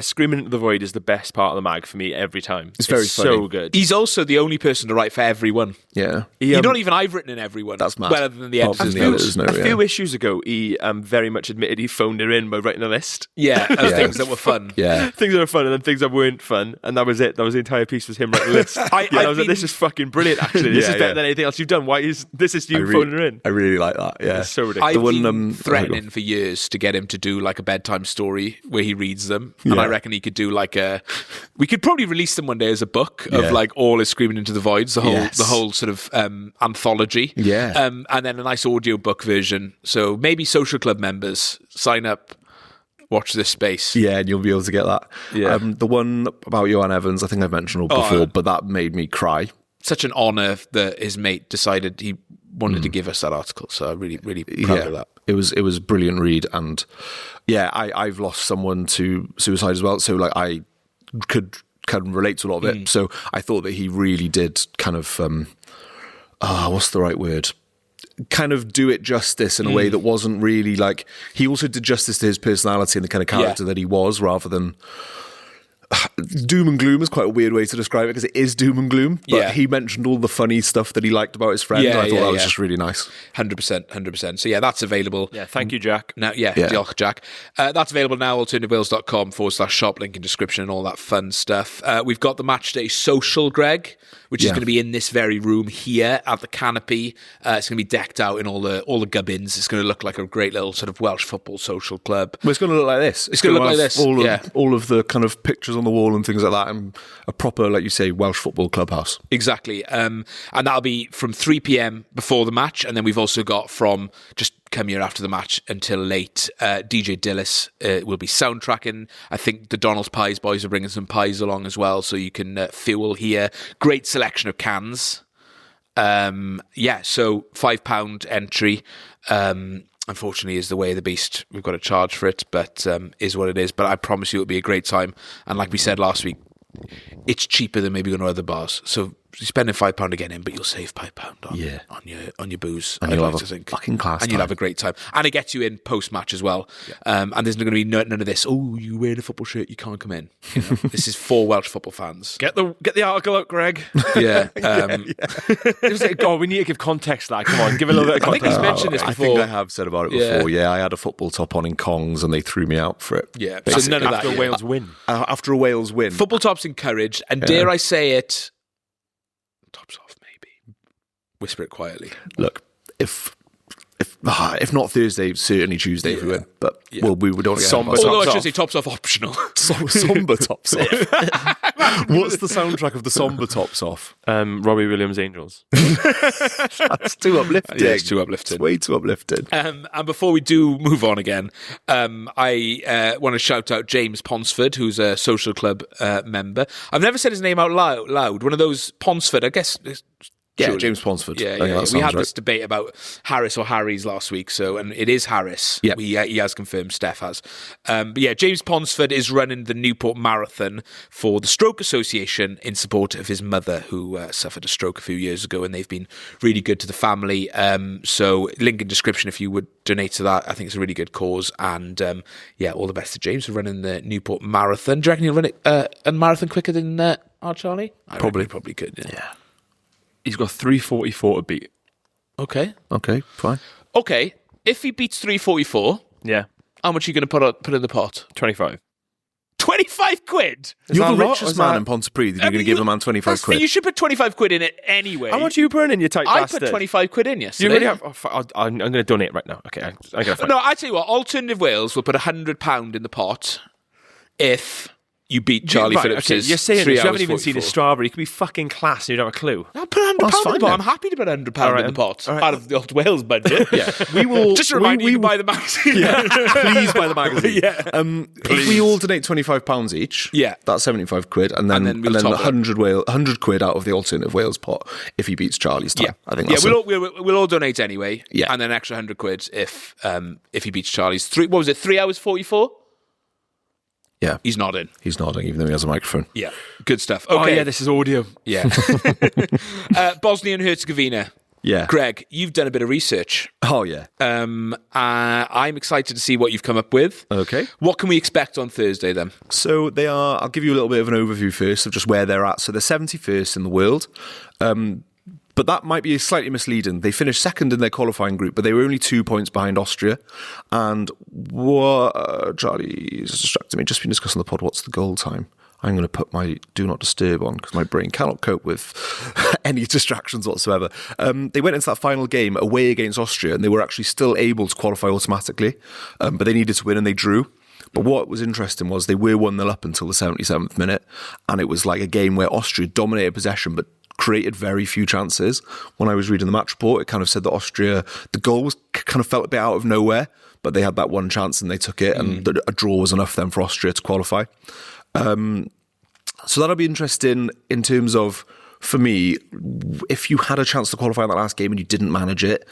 Screaming into the void is the best part of the mag for me every time. It's very funny. So good. He's also the only person to write for everyone. Yeah. Not even I've written in everyone. That's mad. Well, other than the editors. A few issues ago, he very much admitted he phoned her in by writing a list. Yeah, of things that were fun. Yeah. Things that were fun and then things that weren't fun. And that was it. That was the entire piece, was him writing a list. I was like, this is fucking brilliant, actually. This is better than anything else you've done. This is you phoning her in. I really like that. Yeah. It's so ridiculous. I've been threatening for years to get him to do like a bedtime story where he reads them, and I reckon he could do we could probably release them one day as a book of like all his Screaming into the Voids, the whole sort of anthology, and then a nice audio book version. So maybe social club members sign up, watch this space, and you'll be able to get that. The one about Johan Evans, I think I've mentioned before, but that made me cry. Such an honour that his mate decided he wanted to give us that article, so I'm really, really proud of that. It was a brilliant read, and I've lost someone to suicide as well, so like I could kind of relate to a lot of it. So I thought that he really did kind of what's the right word? Kind of do it justice in a way that wasn't really like, he also did justice to his personality and the kind of character that he was, rather than doom and gloom is quite a weird way to describe it, because it is doom and gloom, but he mentioned all the funny stuff that he liked about his friend. I thought that was just really nice. 100%. So that's available. Yeah, thank you, Jack. Now, diolch, Jack. That's available now, alternativewales.com/shop, link in description and all that fun stuff. We've got the Matchday social, Greg, which is going to be in this very room here at the Canopy. It's going to be decked out in all the gubbins. It's going to look like a great little sort of Welsh football social club. Well, it's going to look like this. It's going to look like this. All of the kind of pictures on the wall and things like that, and a proper, like you say, Welsh football clubhouse. Exactly. And that'll be from 3 p.m. before the match, and then we've also got from just come here after the match until late. DJ Dillis will be soundtracking. I think the Donald's Pies boys are bringing some pies along as well, so you can fuel here. Great selection of cans. So £5 entry. Unfortunately, is the way of the beast. We've got to charge for it, but is what it is. But I promise you it'll be a great time. And like we said last week, it's cheaper than maybe going to other bars. So you're spending £5 to get in, but you'll save £5 on your booze. And you'll have a fucking class and you'll have a great time. And it gets you in post-match as well. Yeah. And there's going to be none of this, you wearing a football shirt, you can't come in. This is for Welsh football fans. Get the article out, Greg. Yeah. God, we need to give context to that. Come on, give a little bit of context. I think he's mentioned this before. I think I have said about it before. Yeah, I had a football top on in Kongs and they threw me out for it. Yeah. Basically. So none of that. After Wales win. After a Wales win. Football top's encouraged, and dare I say it, tops off maybe. Whisper it quietly. Look, if If not Thursday, certainly Tuesday if we win. But we would only Somber have Although I tops should off. say tops off optional. Somber tops off. What's the soundtrack of the somber tops off? Robbie Williams' Angels. That's too uplifting. Yeah, it's too uplifting. It's way too uplifting. And before we do move on again, I want to shout out James Ponsford, who's a social club member. I've never said his name out loud. One of those Ponsford, I guess. Yeah, James Ponsford. Yeah, I think that we sounds had right. this debate about Harris or Harry's last week, and it is Harris. Yeah. He has confirmed, Steph has. But yeah, James Ponsford is running the Newport Marathon for the Stroke Association in support of his mother, who suffered a stroke a few years ago, and they've been really good to the family. So link in description if you would donate to that. I think it's a really good cause, and all the best to James for running the Newport Marathon. Do you reckon he'll run it a marathon quicker than our Charlie? Probably. Probably could. Yeah. He's got 3:44 to beat. Okay. Okay, fine. Okay. If he beats 3:44, Yeah, how much are you going to put in the pot? 25. 25 quid. You're that the a lot, or richest is man that- in Pontypridd. You're going to give a man 25 quid. You should put 25 quid in it anyway. How much are you burning, you tight I bastard? put 25 quid in Do yesterday. you really have? I'm going to donate right now. Okay, I'm going to find. No, I tell you what, Alternative Wales will put £100 in the pot if you beat Charlie Right, Phillips. okay, you're saying this. You haven't even seen his strawberry. He could be fucking class and you don't have a clue. I'll put £100 in That's the fine pot. then. I'm happy to put £100 All right, in the pot all right. out of the Alt Wales budget. Yeah, we will. Just a reminder, you can buy the magazine. Please buy the magazine. Yeah. If we all donate £25 each, Yeah. that's 75 quid, and then And then we'll top it. 100 quid out of the Alternative Wales pot if he beats Charlie's time. I think that's we'll all donate anyway. Yeah. And then an extra 100 quid if he beats Charlie's 3 hours 44? yeah. He's nodding. He's nodding, even though he has a microphone. Yeah. Good stuff. Oh Okay. yeah, this is audio. Yeah. Bosnia and Herzegovina. Yeah. Greg, you've done a bit of research. Oh yeah. I'm excited to see what you've come up with. Okay. What can we expect on Thursday then? So they are. I'll give you a little bit of an overview first of just where they're at. So they're 71st in the world. But that might be slightly misleading. They finished second in their qualifying group, but they were only 2 points behind Austria. And Charlie's distracted me. Just been discussing the pod. What's the goal time? I'm going to put my do not disturb on because my brain cannot cope with any distractions whatsoever. They went into that final game away against Austria, and they were actually still able to qualify automatically, but they needed to win and they drew. But what was interesting was they were 1-0 up until the 77th minute, and it was like a game where Austria dominated possession, but created very few chances. When I was reading the match report, it kind of said that Austria, the goal was kind of felt a bit out of nowhere, but they had that one chance and they took it, and a draw was enough then for Austria to qualify. So that'll be interesting in terms of, for me, if you had a chance to qualify in that last game and you didn't manage it,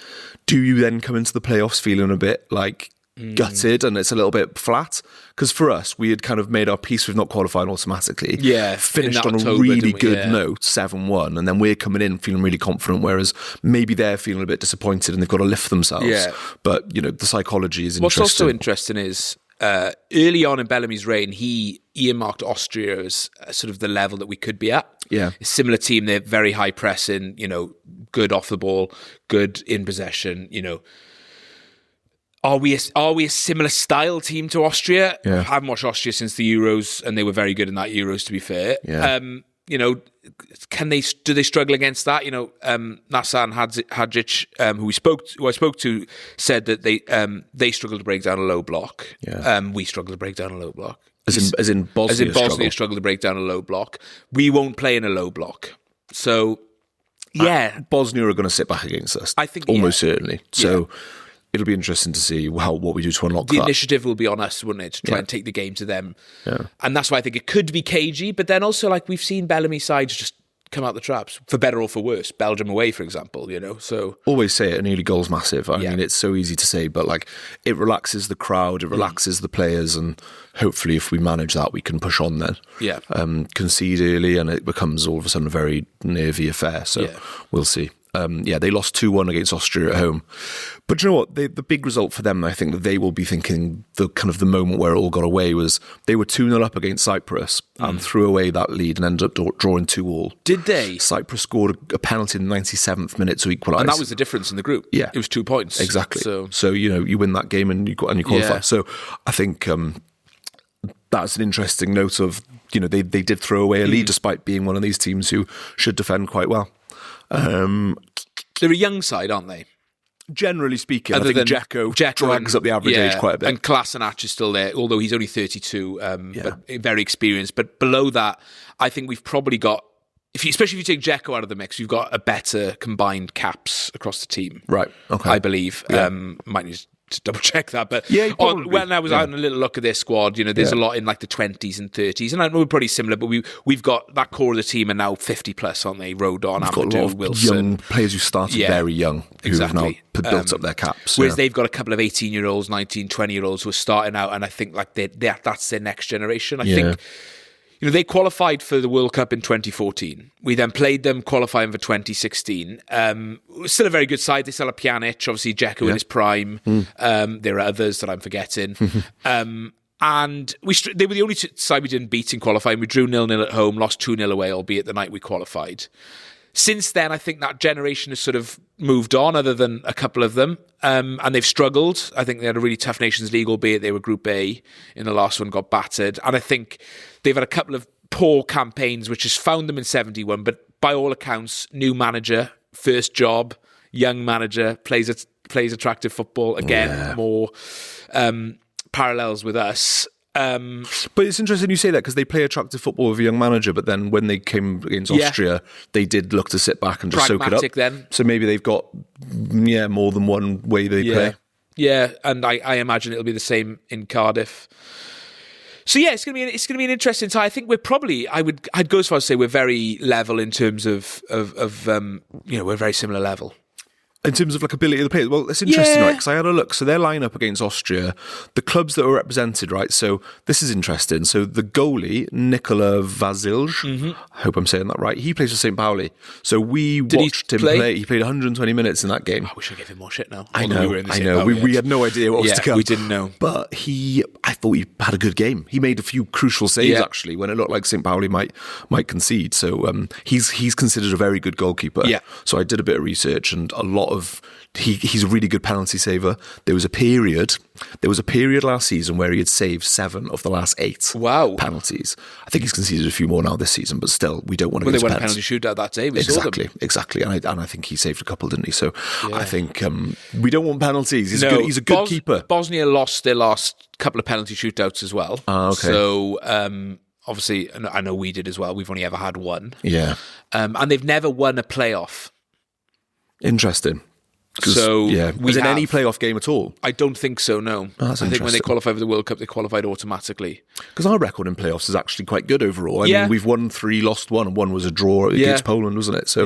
do you then come into the playoffs feeling a bit like gutted and it's a little bit flat? Because for us, we had kind of made our peace with not qualifying automatically. Yeah, finished in on October, a really didn't we? good Yeah. note, 7-1, and then we're coming in feeling really confident, whereas maybe they're feeling a bit disappointed and they've got to lift themselves. Yeah. But, you know, the psychology is What's interesting. also interesting is early on in Bellamy's reign, he earmarked Austria as sort of the level that we could be at. Yeah. A similar team, they're very high pressing, good off the ball, good in possession, Are we a similar style team to Austria? Yeah. I haven't watched Austria since the Euros, and they were very good in that Euros, to be fair. Yeah. Do they struggle against that? Nassan Hadjic, who I spoke to, said that they struggle to break down a low block. Yeah. We struggle to break down a low block. As in Bosnia struggle to break down a low block. We won't play in a low block. So, yeah. Bosnia are going to sit back against us. I think, almost yeah. certainly. So it'll be interesting to see what we do to unlock The that. initiative will be on us, wouldn't it, to try and take the game to them. Yeah. And that's why I think it could be cagey, but then also, like, we've seen Bellamy sides just come out the traps, for better or for worse. Belgium away, for example, so... Always say it, an early goal's massive. I Yeah. mean, it's so easy to say, but like it relaxes the crowd, it relaxes the players, and hopefully if we manage that, we can push on then. Yeah. Concede early and it becomes all of a sudden a very nervy affair. So Yeah. we'll see. They lost 2-1 against Austria at home. But you know what? The big result for them, I think that they will be thinking the kind of the moment where it all got away was they were 2-0 up against Cyprus and threw away that lead and ended up drawing 2-2. Did they? Cyprus scored a penalty in the 97th minute to equalise. And that was the difference in the group. Yeah. It was 2 points. Exactly. So you win that game and you qualify. Yeah. So I think that's an interesting note of, they did throw away a lead despite being one of these teams who should defend quite well. they're a young side, aren't they? generally speaking, Other I think than Dzeko Dzeko drags up the average age quite a bit. And Kolasinac is still there, although he's only 32, but very experienced. But below that, I think we've probably got, especially if you take Dzeko out of the mix, we've got a better combined caps across the team. Right. Okay. I believe. Might need to double check that, but when I was having a little look at their squad, there's a lot in like the 20s and 30s, and I know we're pretty similar, but we've got that core of the team are now 50 plus, aren't they? Rodon, We've got a lot of Wilson, young players who started very young, who have now built up their caps. Whereas they've got a couple of 18-year-olds, 19, 20-year-olds who are starting out, and I think like that's their next generation. I think. They qualified for the World Cup in 2014. We then played them qualifying for 2016. Still a very good side. They still have Pjanic, obviously Dzeko in his prime. There are others that I'm forgetting. And they were the only side we didn't beat in qualifying. We drew 0-0 at home, lost 2-0 away, albeit the night we qualified. Since then, I think that generation has sort of moved on, other than a couple of them. And they've struggled. I think they had a really tough Nations League, albeit they were Group A in the last one, got battered. And I think they've had a couple of poor campaigns, which has found them in 71. But by all accounts, new manager, first job, young manager, plays attractive football. Again, more parallels with us. But it's interesting you say that, because they play attractive football with a young manager, but then when they came against Austria, they did look to sit back and just soak it up. Then. So maybe they've got more than one way they play. Yeah, and I imagine it'll be the same in Cardiff. So yeah, it's gonna be an interesting time. I think we're probably I'd go as far as to say we're very level in terms of we're very similar level. In terms of like ability of the players, well, it's interesting, right? Because I had a look. So their lineup against Austria, the clubs that were represented, right? So this is interesting. So the goalie, Nikola Vasilj, I hope I'm saying that right. He plays for St. Pauli. So we watched him play. He played 120 minutes in that game. I wish I gave him more shit now. I know. We had no idea what was to come. We didn't know. But I thought he had a good game. He made a few crucial saves actually when it looked like St. Pauli might concede. So he's considered a very good goalkeeper. Yeah. So I did a bit of research, and a lot of he's a really good penalty saver. There was a period last season where he had saved 7 of the last 8 penalties. I think he's conceded a few more now this season, but still, we don't want to. Well, they won a penalty shootout that day. Exactly, and I think he saved a couple, didn't he? So I think we don't want penalties. He's a good keeper. Bosnia lost their last couple of penalty shootouts as well. Okay. So obviously, I know we did as well. We've only ever had one. Yeah, and they've never won a playoff. Interesting. Was it any playoff game at all? I don't think so, no. Oh, I think when they qualified for the World Cup, they qualified automatically. Because our record in playoffs is actually quite good overall. I mean, we've won 3, lost 1, and 1 was a draw against Poland, wasn't it? So,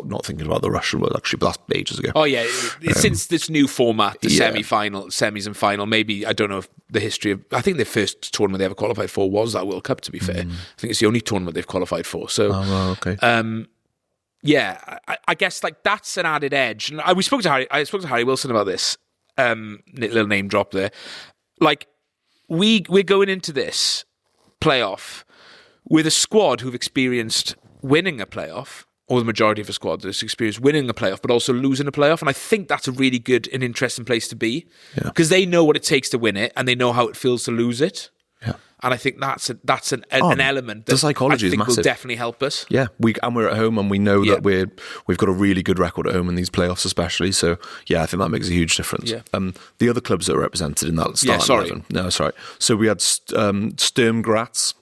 not thinking about the Russian one, actually, but that's ages ago. Oh, yeah. Since this new format, the semis and final, maybe, I don't know if the history of, I think the first tournament they ever qualified for was that World Cup, to be fair. I think it's the only tournament they've qualified for. So, okay. Yeah, I guess like that's an added edge. And I spoke to Harry Wilson about this. Little name drop there. Like we're going into this playoff with a squad who've experienced winning a playoff, or the majority of a squad that's experienced winning a playoff, but also losing a playoff. And I think that's a really good and interesting place to be, because they know what it takes to win it, and they know how it feels to lose it. Yeah. And I think that's an element that the psychology I think is massive. Will definitely help us. Yeah, we're at home, and we know that we've got a really good record at home in these playoffs, especially. So yeah, I think that makes a huge difference. Yeah. The other clubs that are represented in that start 11. No, that's right. So we had Sturm Graz,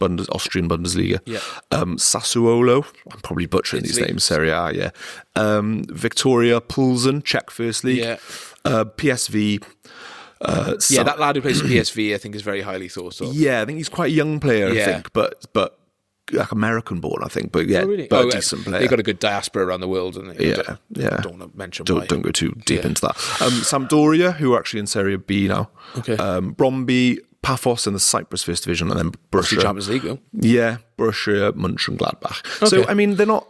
Austrian Bundesliga. Yeah. Sassuolo, I'm probably butchering these names. Serie A, yeah. Victoria Plzen, Czech First League. Yeah. PSV. That lad who plays for PSV, I think, is very highly thought of. Yeah, I think he's quite a young player, I think, but like American born, I think. But yeah, but a decent player. They've got a good diaspora around the world, and yeah. Don't want to mention don't go too deep into that. Sampdoria, who are actually in Serie B now. Okay. Brøndby, Paphos in the Cyprus First Division, and then Borussia Champions League. Yeah, Borussia Mönchengladbach. Okay. So I mean, they're not.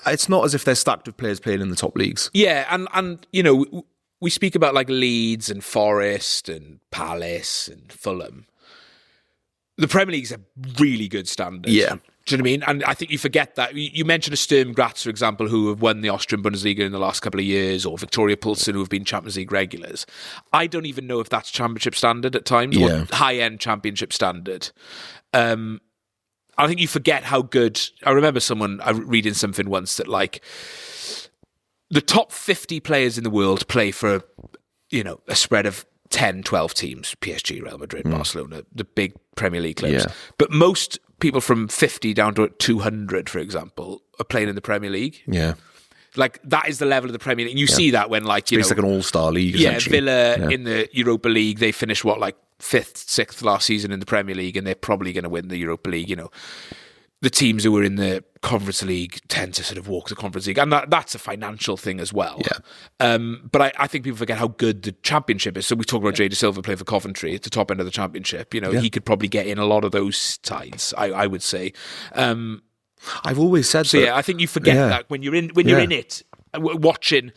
It's not as if they're stacked with players playing in the top leagues. Yeah, and you know. We speak about like Leeds and Forest and Palace and Fulham. The Premier League's a really good standard. Yeah. Do you know what I mean? And I think you forget that. You mentioned a Sturm Graz, for example, who have won the Austrian Bundesliga in the last couple of years, or Victoria Plzen, who have been Champions League regulars. I don't even know if that's championship standard at times, or high-end championship standard. I think you forget how good... I remember reading something once that like... the top 50 players in the world play for, a spread of 10, 12 teams, PSG, Real Madrid, Barcelona, the big Premier League clubs. Yeah. But most people from 50 down to 200, for example, are playing in the Premier League. Yeah. Like, that is the level of the Premier League. And you see that when, like, It's like an all-star league, essentially. Villa in the Europa League, they finished, 5th, 6th last season in the Premier League, and they're probably going to win the Europa League, The teams who were in the Conference League tend to sort of walk the Conference League, and that's a financial thing as well. Yeah. But I think people forget how good the Championship is. So we talk about Jay De Silva playing for Coventry at the top end of the Championship. He could probably get in a lot of those sides, I would say. I've always said so. that. Yeah, I think you forget that when you're in it. Watching,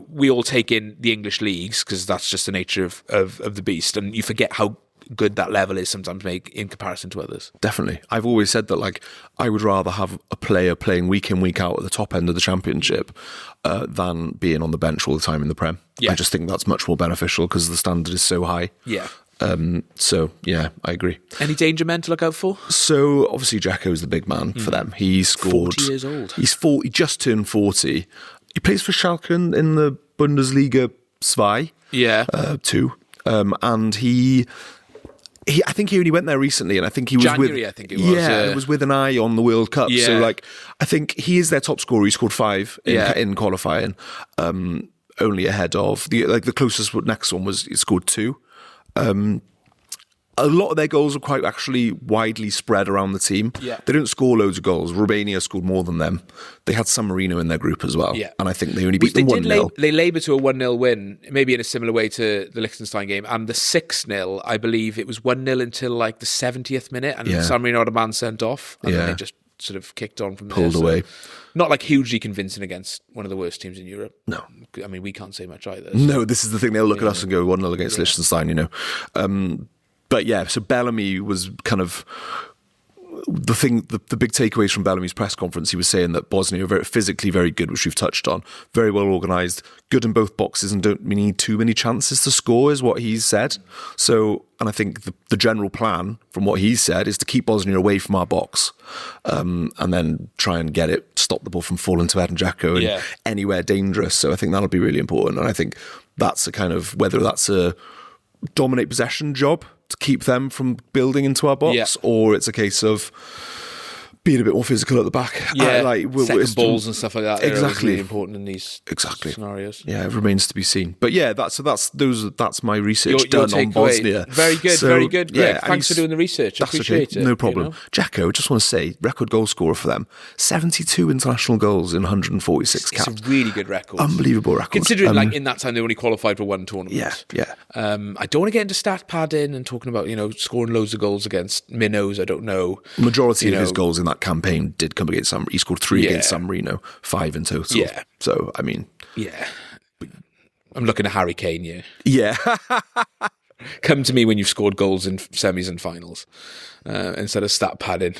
we all take in the English leagues because that's just the nature of the beast, and you forget how good that level is sometimes in comparison to others. Definitely. I've always said that, like, I would rather have a player playing week in, week out at the top end of the Championship than being on the bench all the time in the Prem. Yeah. I just think that's much more beneficial because the standard is so high. Yeah. So, yeah, I agree. Any danger men to look out for? So, obviously, Dzeko's the big man for them. He scored... 40 years old. He's 40, just turned 40. He plays for Schalke in the Bundesliga 2. Yeah. 2. And he I think he only went there recently, and I think he was January, I think it was. Yeah, it was with an eye on the World Cup. Yeah. So, like, I think he is their top scorer. He scored 5 in qualifying, only ahead of the closest next one was he scored 2. A lot of their goals are quite actually widely spread around the team. Yeah. They don't score loads of goals. Romania scored more than them. They had San Marino in their group as well. Yeah. And I think they only beat them 1-0. They laboured to a 1-0 win, maybe in a similar way to the Liechtenstein game. And the 6-0, I believe it was 1-0 until like the 70th minute. And San Marino had a man sent off. And then they just sort of kicked on from there. Pulled away. Not like hugely convincing against one of the worst teams in Europe. No. I mean, we can't say much either. So. No, this is the thing. They'll look at us and go 1-0 against Liechtenstein, But yeah, so Bellamy was kind of the thing, the big takeaways from Bellamy's press conference. He was saying that Bosnia are physically very good, which we've touched on, very well organised, good in both boxes, and don't need too many chances to score, is what he's said. So, and I think the general plan from what he's said is to keep Bosnia away from our box, and then try and stop the ball from falling to Edin Dzeko and anywhere dangerous. So I think that'll be really important. And I think that's a kind of, whether that's a dominate possession job to keep them from building into our box, or it's a case of being a bit more physical at the back. Second balls and stuff like that. Exactly. Really important in these scenarios. Yeah, it remains to be seen. But yeah, that's my research done on Bosnia. Very good, very good. Greg, thanks for doing the research. I appreciate it. No problem. Dzeko, just want to say, record goal scorer for them. 72 international goals in 146 caps. It's a really good record. Unbelievable record. Considering in that time they only qualified for one tournament. Yeah. I don't want to get into stat padding and talking about, scoring loads of goals against minnows. I don't know. Majority of his goals in that campaign did come against San Marino. He scored 3 against San Marino, 5 in total. Yeah. So, I mean... Yeah. I'm looking at Harry Kane, yeah. Yeah. Come to me when you've scored goals in semis and finals instead of stat padding.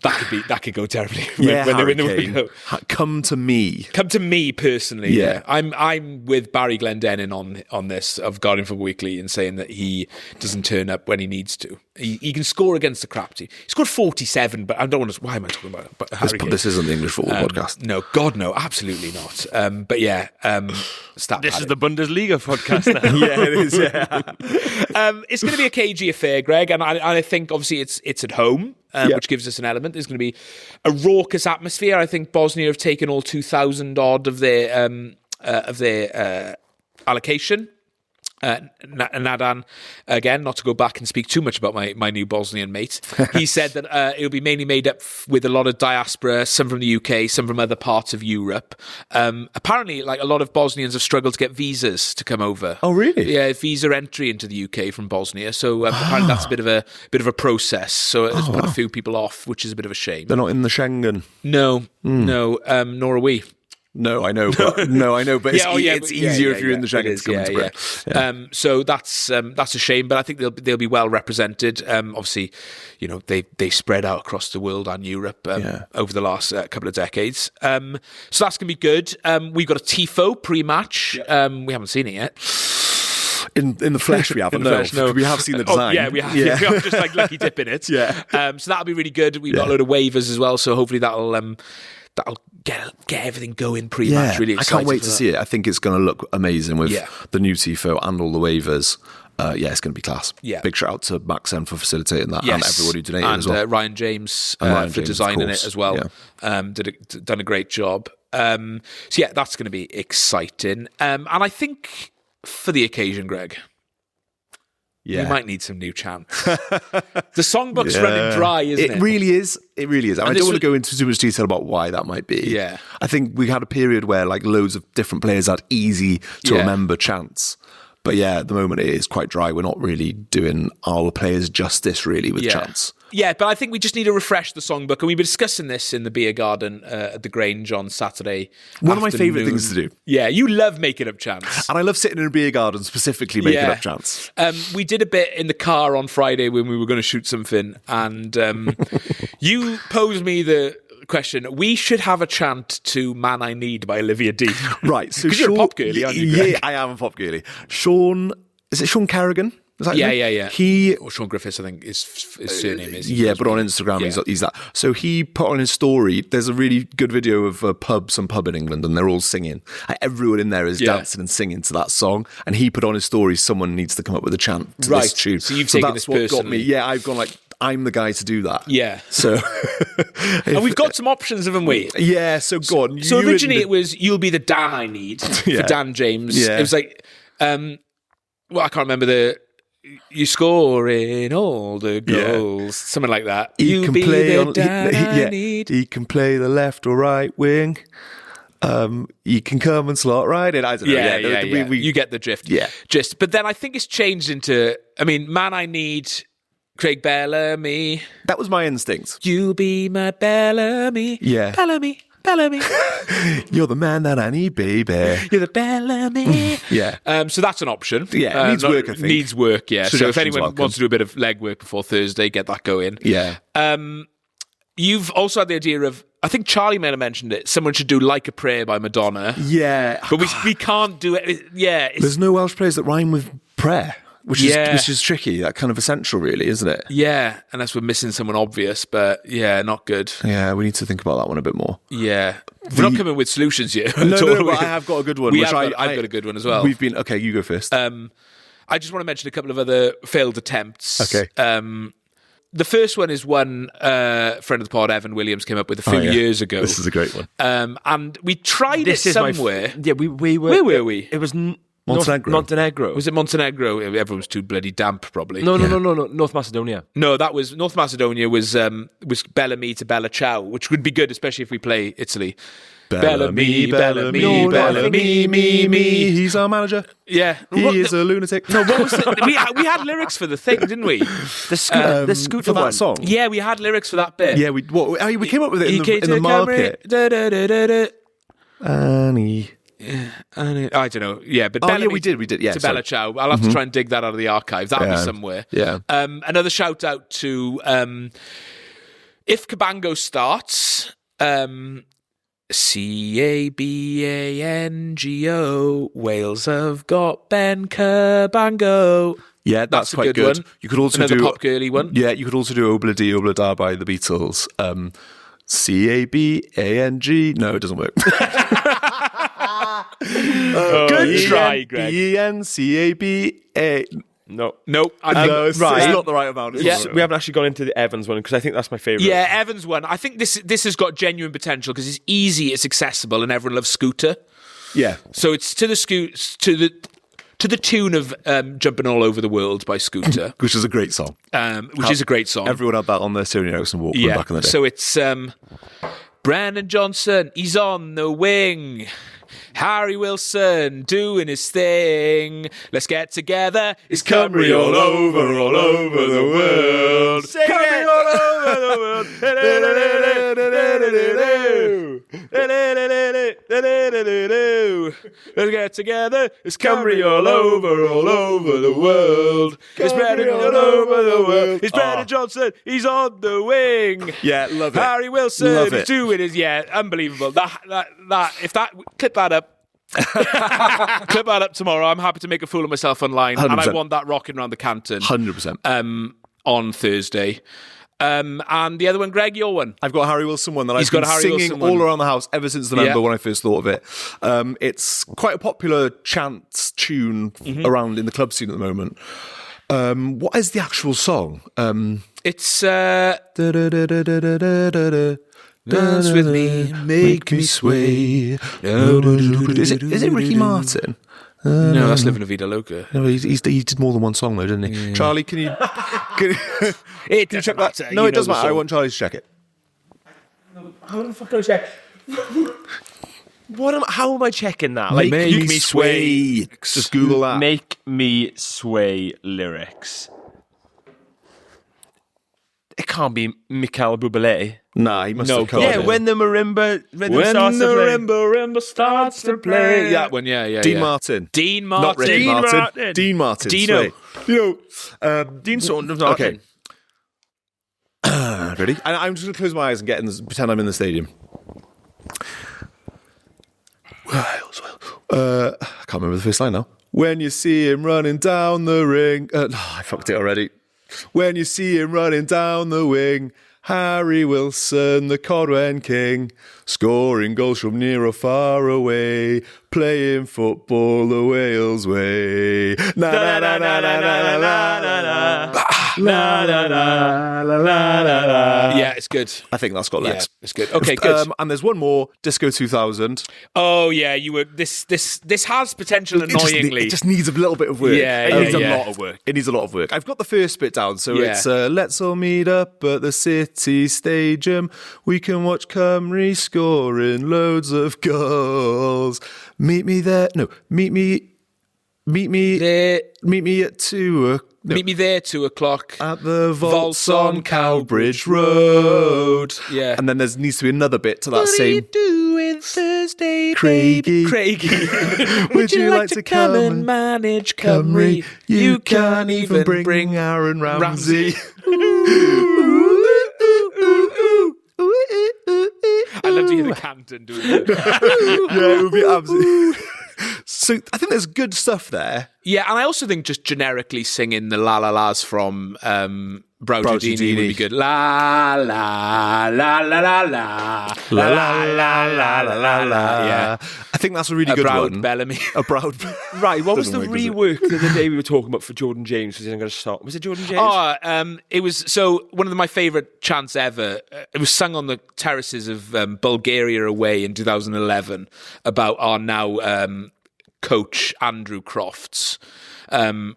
That could go terribly. Yeah, when they're in the Kane. window. Come to me. Come to me personally. Yeah. I'm with Barry Glendenning on this of Guardian Football Weekly and saying that he doesn't turn up when he needs to. He can score against the crap team. He scored 47, but I don't want to. Why am I talking about it? But this isn't the English football podcast. No, God, no, absolutely not. But yeah, stat This padding. is the Bundesliga podcast now. Yeah, it is. Yeah. It's going to be a cagey affair, Greg, and I think obviously it's at home, which gives us an element. There's going to be a raucous atmosphere. I think Bosnia have taken all 2,000 odd of their allocation. Nadan, again, not to go back and speak too much about my new Bosnian mate, he said that it'll be mainly made up with a lot of diaspora, some from the UK, some from other parts of Europe. Apparently, like, a lot of Bosnians have struggled to get visas to come over. Oh, really? Yeah, visa entry into the UK from Bosnia. So apparently that's a bit of a process. So it's put a few people off, which is a bit of a shame. They're not in the Schengen. No, nor are we. No, I know, but it's easier if you're in the Schengen to come into Britain. Yeah. So that's a shame, but I think they'll be well represented. Obviously, they spread out across the world and Europe over the last couple of decades. So that's gonna be good. We've got a tifo pre-match. We haven't seen it yet. In the flesh, we haven't. No, we have seen the design. We have. Yeah. We have just like lucky dip in it. Yeah. So that'll be really good. We've got a load of waivers as well. So hopefully that'll that'll get everything going pre-match. Really I excited can't wait for to that. see it. I think it's going to look amazing with Yeah. the new tifo and all the waivers. It's going to be class. Yeah. Big shout out to Maxen for facilitating that and everybody who donated and as well. Ryan James Ryan for James, designing of course. it as well. Yeah. Done a great job. So yeah, that's going to be exciting. And I think for the occasion, Greg, we might need some new chants. The songbook's running dry, isn't it? It really is. It really is. I don't want to go into too much detail about why that might be. Yeah. I think we had a period where like loads of different players had easy to remember chants. But yeah, at the moment it is quite dry. We're not really doing our players justice really with chants. Yeah, but I think we just need to refresh the songbook. And we were discussing this in the beer garden at the Grange on Saturday. One of my favourite things to do. Yeah, you love making up chants. And I love sitting in a beer garden specifically making up chants. We did a bit in the car on Friday when we were going to shoot something. And you posed me the question, we should have a chant to Man I Need by Olivia Dean. Right. So you're a pop girly, aren't you, Greg? Yeah, I am a pop girly. Is it Sean Kerrigan? Is that Yeah. He or Sean Griffiths, I think his surname is. Yeah, but on Instagram he's that. So he put on his story, there's a really good video of some pub in England, and they're all singing. Like, everyone in there is dancing and singing to that song. And he put on his story, someone needs to come up with a chant to this tune. So you've taken that's this what got personally. me. Yeah, I've gone like, I'm the guy to do that. Yeah. So and we've got some options, haven't we? Yeah, so go on. So originally it was You'll Be the Dan I Need for Dan James. Yeah. It was like I can't remember you scoring all the goals, something like that. He can play I need. He can play the left or right wing. He can come and slot right in. I don't know. Yeah. You get the drift. Yeah. But then I think it's changed into, Man I Need, Craig Bellamy. That was my instinct. You'll be my Bellamy. Yeah. Bellamy. You're the man that I need, baby. You're the Bellamy. Yeah. So that's an option. Yeah, it needs work, I think. Needs work, yeah. So if anyone welcome. wants to do a bit of legwork before Thursday, get that going. Yeah. You've also had the idea of, I think Charlie may have mentioned it, someone should do Like a Prayer by Madonna. Yeah. But we can't do it. Yeah. There's no Welsh prayers that rhyme with prayer, which is tricky. That kind of essential, really, isn't it? Yeah, unless we're missing someone obvious, but yeah, not good. Yeah, we need to think about that one a bit more. Yeah. We're not coming with solutions here. No, but I have got a good one. I've got a good one as well. Okay, you go first. I just want to mention a couple of other failed attempts. Okay. The first one is one friend of the pod, Evan Williams, came up with a few years ago. This is a great one. And we tried it somewhere. we were. Where were we? It was Montenegro. Montenegro. Was it Montenegro? Everyone was too bloody damp, probably. No. North Macedonia. No, that was North Macedonia. Was Bellamy to Bella Ciao, which would be good, especially if we play Italy. Bellamy, me. He's our manager. Yeah, He is a lunatic. No, what was it? We had lyrics for the thing, didn't we? The scooter for that one. song. Yeah, we had lyrics for that bit. Yeah, we came up with it in the market. Annie. I don't know. Yeah, but Bellamy, we did. Yeah, to Bella Ciao. I'll have to try and dig that out of the archive. That'll be somewhere. Yeah. Another shout out to if Cabango starts. Cabango. Wales have got Ben Cabango. Yeah, that's a quite good good. one. You could also Another do pop girly one. Yeah, you could also do Obla Di Obla Da by the Beatles. Cabang. No, it doesn't work. Good try, Greg. Bencaba. No. Nope. It's not the right amount. We haven't actually gone into the Evans one because I think that's my favourite. Yeah, Evans one. I think this has got genuine potential because it's easy, it's accessible, and everyone loves Scooter. Yeah. So it's to the tune of "Jumping All Over the World" by Scooter, Which is a great song. which is a great song. Everyone had that on their Sony Ericsson Walkman back in the day. So it's Brandon Johnson, he's on the wing. Harry Wilson doing his thing. Let's get together. It's Cymru all over the world. Cymru all over the world. Let's get together. It's Cymru all over the world. It's Brandon all over the world. It's Brandon Johnson. He's on the wing. Yeah, love it. Harry Wilson Love is it. doing his unbelievable. Clip that up. Clip that up tomorrow. I'm happy to make a fool of myself online, 100%. and I want that rocking around the Canton 100%. on Thursday. And the other one, Greg, your one. I've got a Harry Wilson one that He's I've been got a Harry singing Wilson all one. around the house ever since November Yeah. when I first thought of it. It's quite a popular chant tune around in the club scene at the moment. What is the actual song? It's Dance with me, make me sway. Is it Ricky Martin? No, that's Living La Vida Loca. No, he did more than one song though, didn't he? Charlie, can you It can you check doesn't that? matter, No, you it doesn't know the matter. I song. want Charlie to check it. How the fuck do I check? How am I checking that? Make me sway. Just Google that. Make me sway lyrics. It can't be Michael Bublé. Nah, he must have covered Yeah, it. when the marimba rhythm When starts the to play. marimba starts to play. That one, yeah. Dean Martin. Dean Not Martin. Ricky Dean Martin. Martin. Dean Martin. Dino. Sway. Dean Saunders. Okay. Ready? And I'm just going to close my eyes and pretend I'm in the stadium. Wales. I can't remember the first line now. When you see him running down the ring. I fucked it already. When you see him running down the wing. Harry Wilson, the Codwen King, scoring goals from near or far away, playing football the Wales way. Na na na na na na na na na. La la la la la la. Yeah, it's good. I think that's got Yeah, legs. it's good. Okay, good. And there's one more, Disco 2000. Oh yeah, you were. This has potential. Annoyingly, It just needs a little bit of work. Yeah, it needs yeah. a lot of work. It needs a lot of work. I've got the first bit down, so Yeah. it's let's all meet up at the City Stadium. We can watch Cymru scoring loads of goals. Meet me there. No, meet me there. Meet me at 2 Meet me there 2:00 at the Vaults on on Cowbridge Road. Yeah. And then there needs to be another bit to that What are you same. doing Thursday, Craigie? Craigie? Would you like to come and manage Cymru? Cymru? You can't even bring Aaron Ramsey. I love to hear the Canton doing it. Yeah, it would be absolutely. So I think there's good stuff there. Yeah, and I also think just generically singing the la la la's from Browdie Browdie would be good. La la la la la la La la la la la la la. Yeah, I think that's a really a good Browd one. Bellamy. A Proud. Right, what was the Doesn't work, does it? rework the other day we were talking about for Jordan James? Was he going to stop? Was it Jordan James? Oh, it was so one of my favourite chants ever. It was sung on the terraces of Bulgaria away in 2011 about our now coach Andrew Crofts,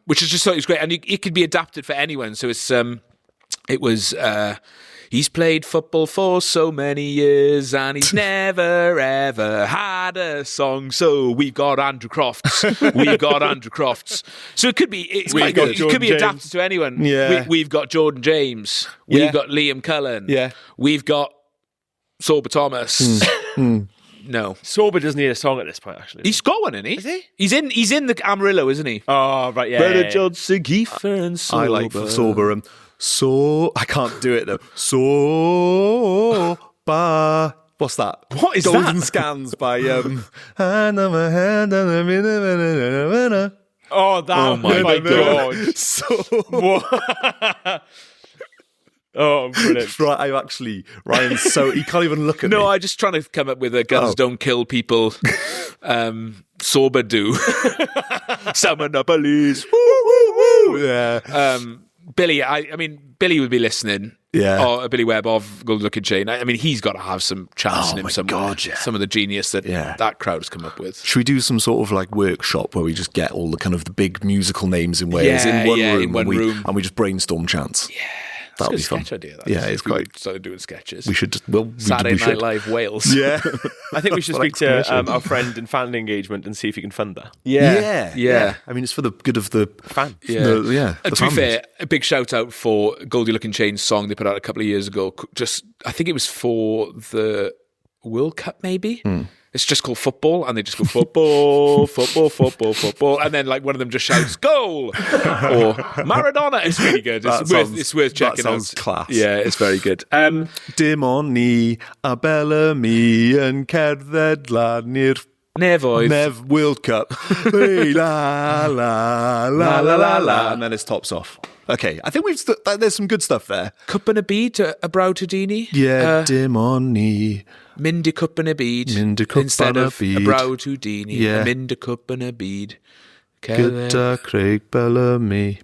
which is just thought it was great, and it could be adapted for anyone. So it was. He's played football for so many years and he's never ever had a song. So we've got Andrew Crofts. We've got Andrew Crofts. So it could be. It could be adapted to anyone. Yeah. We've got Jordan James. Yeah. We've got Liam Cullen. Yeah. We've got Sorba Thomas. No, Sorba doesn't need a song at this point, actually. he's got one, isn't he? Is he? He's in the Amarillo, isn't he? Oh, right, yeah. Brennan yeah. Johnson, Kiefer and Sorba. I like for Sorba. So I can't do it though. Sorba. What's that? What is Golden that? Scans by Hand on my hand on the minute. Oh, that. Oh my God. So Oh, brilliant. right, I'm actually Ryan's so he can't even look at No, me. I'm just trying to come up with a guns don't kill people. Sorba do. Summon the police. Yeah. Billy, I mean, Billy would be listening. Yeah. Or Billy Webb of Golden Looking Chain. I mean, he's got to have some chance in him my somewhere. God, yeah. Some of the genius that Yeah. that crowd has come up with. Should we do some sort of like workshop where we just get all the kind of the big musical names in Wales in one room, in one and room. we just brainstorm chants? Yeah. That'll be It's a fun. good sketch idea. That Yeah, is, it's if we quite. started doing sketches. We should just. Well, we Saturday should. Night Live Wales. Yeah. I think we should Well, speak to commission. our friend in fan engagement and see if he can fund that. Yeah. I mean, it's for the good of the Fan. Yeah. The To be families. fair, a big shout out for Goldie Looking Chain's song they put out a couple of years ago. Just, I think it was for the World Cup, maybe. It's just called Football, and they just go football, football, football, football, and then like one of them just shouts goal or Maradona. It's really good. It's worth checking out. That sounds class. Yeah, it's very good. Dim on ni a Bellamy and cerdded lan i'r Nevoid. Nev World Cup. Hey, la la la la la la, and then it tops off. Okay, I think there's some good stuff there. Cup and a bead, a brow to Dini. Yeah, dim on knee. Mindy cup and a bead. Mindy cup instead and a of bead. a brow to Dini. Yeah. A Mindy cup and a bead. Good Craig Bellamy.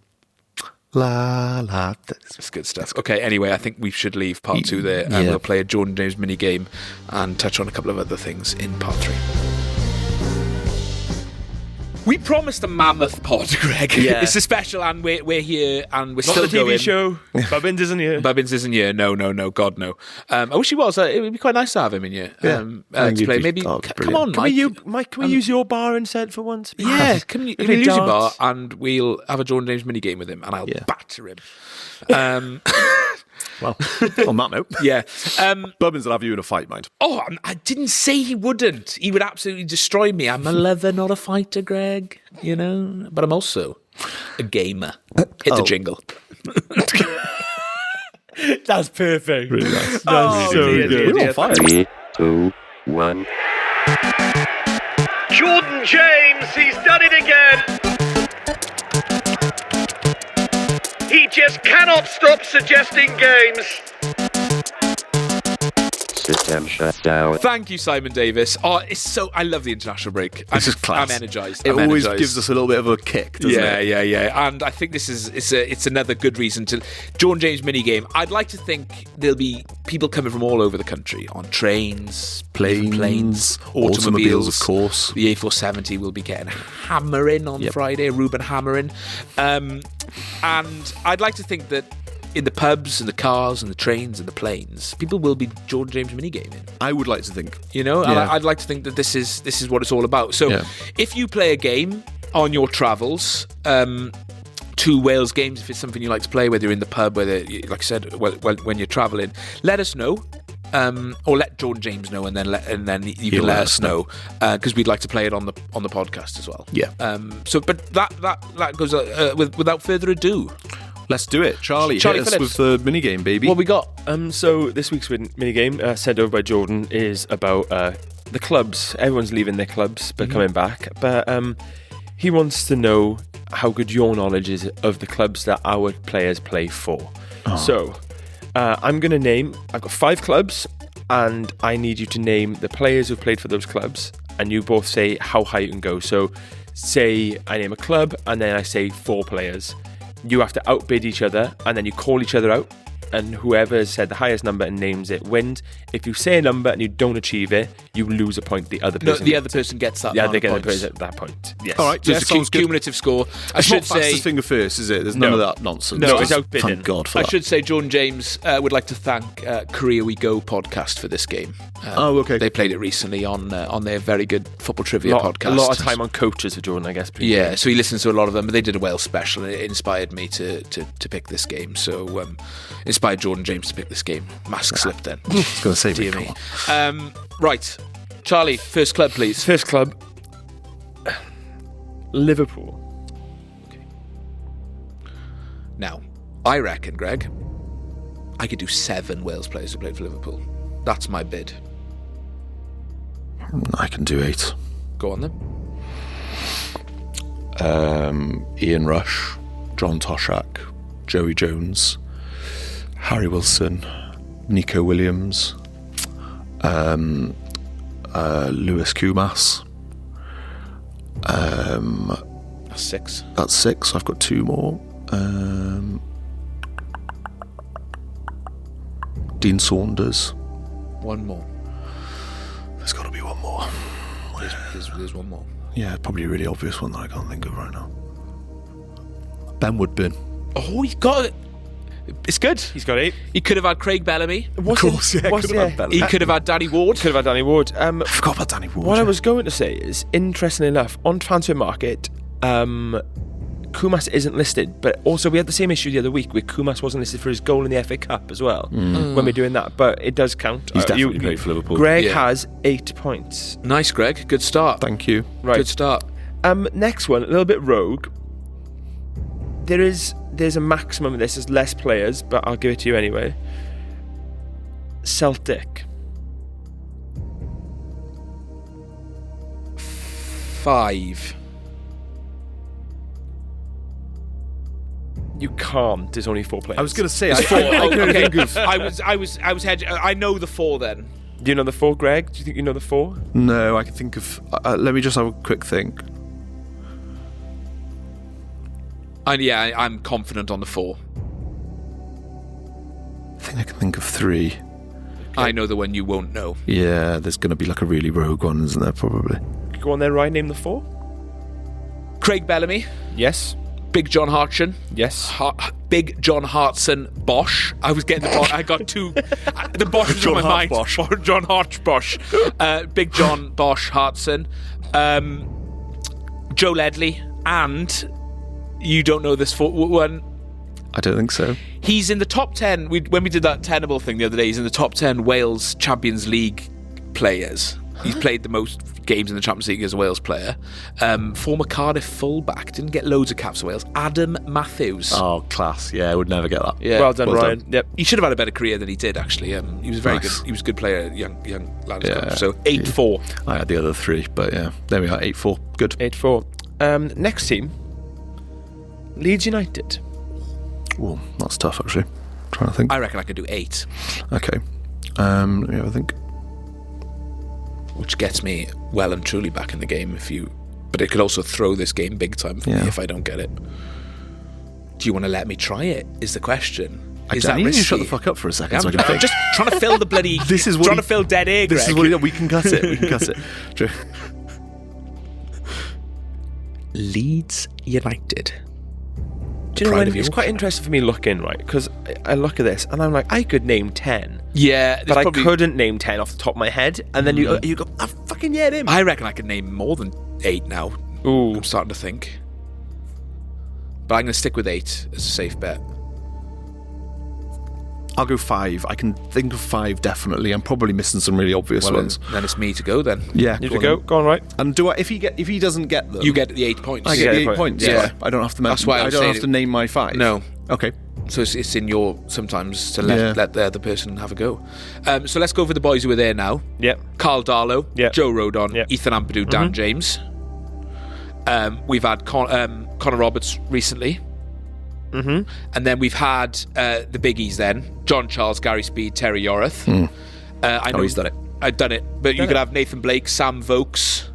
La la. That's good stuff. Okay, anyway, I think we should leave part 2 there, and Yeah. we'll play a Jordan James mini game and touch on a couple of other things in part 3. We promised a mammoth pod, Greg. Yeah. It's a special, and we're here, and we're Not still the TV going. show. Bubbins isn't here. Bubbins isn't here. No, God, no. I wish he was. It would be quite nice to have him in here. Yeah. I think To play. he'd be- Maybe oh, come on, brilliant. Mike. Can we use your bar instead for once? Yeah, can you Maybe use your bar, darts. and we'll have a Jordan James mini game with him, and I'll batter him. Well, on that note, Yeah. Bubbins will have you in a fight, mind. Oh, I didn't say he wouldn't. He would absolutely destroy me. I'm a lover, not a fighter, Greg. You know, but I'm also a gamer. Hit the jingle. That's perfect. Really nice. That's so dear, good. We're on fire. 3, 2, 1. Jordan James, he's done it again. He just cannot stop suggesting games. System shut down. Thank you, Simon Davis. Oh, I love the international break. This is class. I'm energised. It I'm always energised. gives us a little bit of a kick, doesn't it? Yeah. And I think this is it's another good reason to Jordan James mini game. I'd like to think there'll be people coming from all over the country on trains, Planes, automobiles, of course. The A470 will be getting hammering on Friday, Ruben hammering. And I'd like to think that in the pubs and the cars and the trains and the planes, people will be Jordan James mini gaming. I would like to think. You know, and Yeah. I'd like to think that this is what it's all about. So, if you play a game on your travels, 2 Wales games, if it's something you like to play, whether you're in the pub, whether, like I said, when you're travelling, let us know. Or let Jordan James know, and then you can let us know, because we'd like to play it on the podcast as well. Yeah. But that goes without further ado. Let's do it. Charlie hit us Phillips. with the minigame, baby. What we got? So this week's minigame, sent over by Jordan, is about the clubs. Everyone's leaving their clubs but coming back. But he wants to know how good your knowledge is of the clubs that our players play for. So I'm going to name, I've got 5 clubs, and I need you to name the players who've played for those clubs, and you both say how high you can go. So say I name a club, and then I say 4 players. You have to outbid each other, and then you call each other out, and whoever has said the highest number and names it wins. If you say a number and you don't achieve it, you lose a point. The other person gets that. yeah, amount they of get points. at that point. Yes. All right, So yeah, it's a sounds good. cumulative score. I It's should not say. fastest finger first, is it? There's none of that nonsense. No, it's Just outbidding. Thank God for I that. should say Jordan James would like to thank Korea We Go podcast for this game. Oh, okay. They played it recently on their very good football trivia podcast. A lot of time on coaches for Jordan, I guess. Yeah, so he listens to a lot of them, but they did a Wales special, and it inspired me to pick this game. So inspired Jordan James to pick this game. Mask slip then. I was going to say, Dear come me. on. Right, Charlie, first club, please. First club, Liverpool. Now, I reckon, Greg, I could do 7 Wales players who played for Liverpool. That's my bid. I can do 8. Go on then. Ian Rush, John Toshak, Joey Jones, Harry Wilson, Nico Williams, Lewis Kumas. That's 6. That's 6. I've got 2 more. Dean Saunders. 1 more. There's got to be 1 more. There's 1 more. Yeah, probably a really obvious one that I can't think of right now. Ben Woodburn. Oh, he's got it. It's good. He's got 8. He could have had Craig Bellamy. Could have had Bellamy. He could have had Danny Ward. Could have had Danny Ward. I forgot about Danny Ward. What I was going to say is, interestingly enough, on Transfer Market, Kumas isn't listed, but also we had the same issue the other week where Kumas wasn't listed for his goal in the FA Cup as well when we're doing that, but it does count. He's definitely played for Liverpool. Greg Yeah. has 8 points. Nice, Greg. Good start. Thank you. Right. Good start. Next one, a little bit rogue. There's a maximum of this. There's less players, but I'll give it to you anyway. Celtic. 5. You can't. There's only 4 players. I was going to say, It's 4. I can only Okay. think of... I was hedging. I know the 4 then. Do you know the 4, Greg? Do you think you know the 4? No, I can think of... let me just have a quick think. And yeah, I'm confident on the 4. I think I can think of 3. I know the one you won't know. Yeah, there's going to be like a really rogue one, isn't there, probably? Go on then, Ryan. Name the 4. Craig Bellamy, Yes. Big John Hartson, Yes. Big John Hartson, Bosch. I was getting the Bosch. I got 2. The Bosch was John on my Hart mind. Bosch. John Hart Bosch. Big John Bosch Hartson. Joe Ledley. And you don't know this one. I don't think so. He's in the top 10. When we did that Tenable thing the other day, he's in the top 10 Wales Champions League players. He's played the most games in the Champions League as a Wales player. Former Cardiff fullback. Didn't get loads of caps for Wales. Adam Matthews. Oh, class. Yeah, I would never get that. Yeah. Well done, Ryan. done. Yep. He should have had a better career than he did, actually. He was very Nice. good. He was a good player, young lad. Yeah. So 8-4. I had the other 3, but yeah. There we are, 8-4. Good. 8-4. Next team. Leeds United. Well, that's tough, actually. Trying to think. I reckon I could do 8, Okay. Let me have a think. which gets me well and truly back in the game. But it could also throw this game big time for me if I don't get it. Do you want to let me try it? Is the question. Is that I need you risky? to shut the fuck up for a second so I can I'm think. just trying to fill the bloody. This is what trying he- to fill dead air. This is Greg. what we can cut it. We can cut it. True. Leeds United. Do you know Pride when of it's York. quite interesting for me looking, right? Because I look at this and I'm like, I could name 10. Yeah, But I couldn't name 10 off the top of my head. And then you go, oh, fucking yeah, him. I reckon I could name more than 8 now. Ooh. I'm starting to think. But I'm going to stick with 8 as a safe bet. I'll go 5. I can think of 5 definitely. I'm probably missing some really obvious Well, ones. then it's me to go then. Yeah, You to go. Go on, right? And do I? If he doesn't get them, You get the 8 points. I get get the the 8 point. points. Yeah. I don't have to. That's why I I was don't saying have to name my 5. No. Okay. So it's in your sometimes to let the other person have a go. So let's go for the boys who are there now. Yep. Carl Darlow, Yep. Joe Rodon, Yep. Ethan Ampadu, Dan James. We've had Connor Roberts recently. Mm-hmm. And then we've had the biggies then. John Charles, Gary Speed, Terry Yorath. I know he's done it. I've done it. But you could have Nathan Blake, Sam Vokes.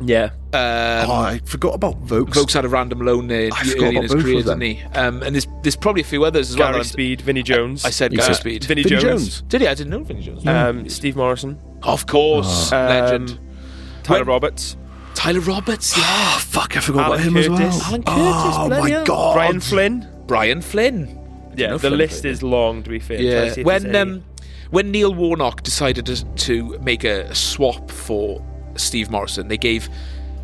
Yeah. I forgot about Vokes. Vokes had a random loan there I forgot early in about his both career, of them. didn't he? And there's probably a few others as well. Gary Speed, Vinnie Jones. I said You Gary said Speed. Vinnie Vinnie Jones. Jones. Did he? I didn't know Vinnie Jones. Steve Morrison. Of course. Legend. Tyler When- Roberts. Tyler Roberts, yeah. Oh fuck! I forgot Alan about him as Curtis. well. Alan Oh bloody my hell. god! Brian Flynn. Brian Flynn. Yeah, know the Flynn list played is long, to be fair. Yeah. Trying to see if there's any. When Neil Warnock decided to make a swap for Steve Morrison, they gave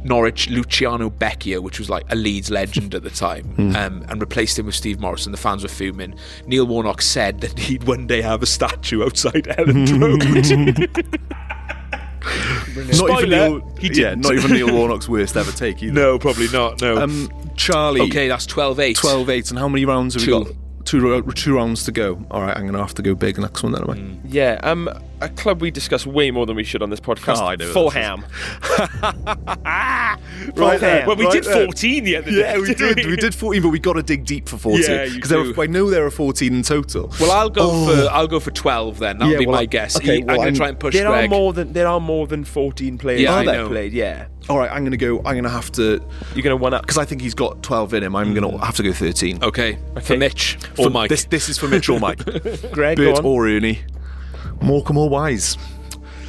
Norwich Luciano Becchio, which was like a Leeds legend at the time, and replaced him with Steve Morrison. The fans were fuming. Neil Warnock said that he'd one day have a statue outside Elland Road. Spoiler, he didn't. not even Neil Warnock's worst ever take either. No, probably not. No. Charlie. Okay, that's 12-8. 12-8, and how many rounds have we Two. got? Two rounds to go. All right, I'm going to have to go big next one then, am I? Yeah, a club we discuss way more than we should on this podcast. Oh, I know. Fulham. Right there. Well, we right did there. 14 the other Yeah, day. we did. We did 14, but we got to dig deep for 14 Yeah, you because do. I know there are 14 in total. Well, I'll go for 12 then. That'll Yeah, be well, my guess. okay, I'm well, going I'm- to try and push There Greg. are more than 14 players Yeah, I that know. played. Yeah, All right, I'm going to have to, you're going to one up. because I think he's got 12 in him. I'm going to have to go 13. Okay. For Mitch or For- Mike. This is for Mitch or Mike. Greg, go Bert on. or Ernie. Morecambe or Wise.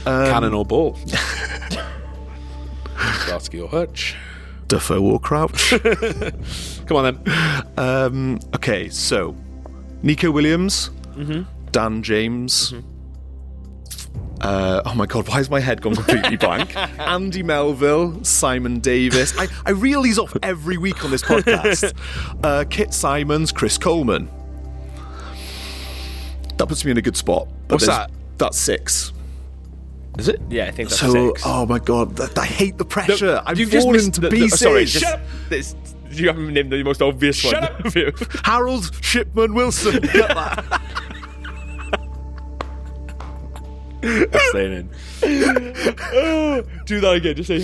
Cannon or ball. Starsky or Hutch. Duffo or Crouch. Come on then. Okay, so Nico Williams, Dan James. Oh my god, why has my head gone completely blank? Andy Melville, Simon Davis. I reel these off every week on this podcast. Kit Simons, Chris Coleman. That puts me in a good spot. But What's there's- that? That's 6. Is it? Yeah, I think that's So, 6. oh my god, I hate the pressure. I'm You've just falling missed to pieces. Sorry, you haven't named the most obvious one. Shut have you? Harold Shipman Wilson. Get that. I'm staying in. Do that again. Just say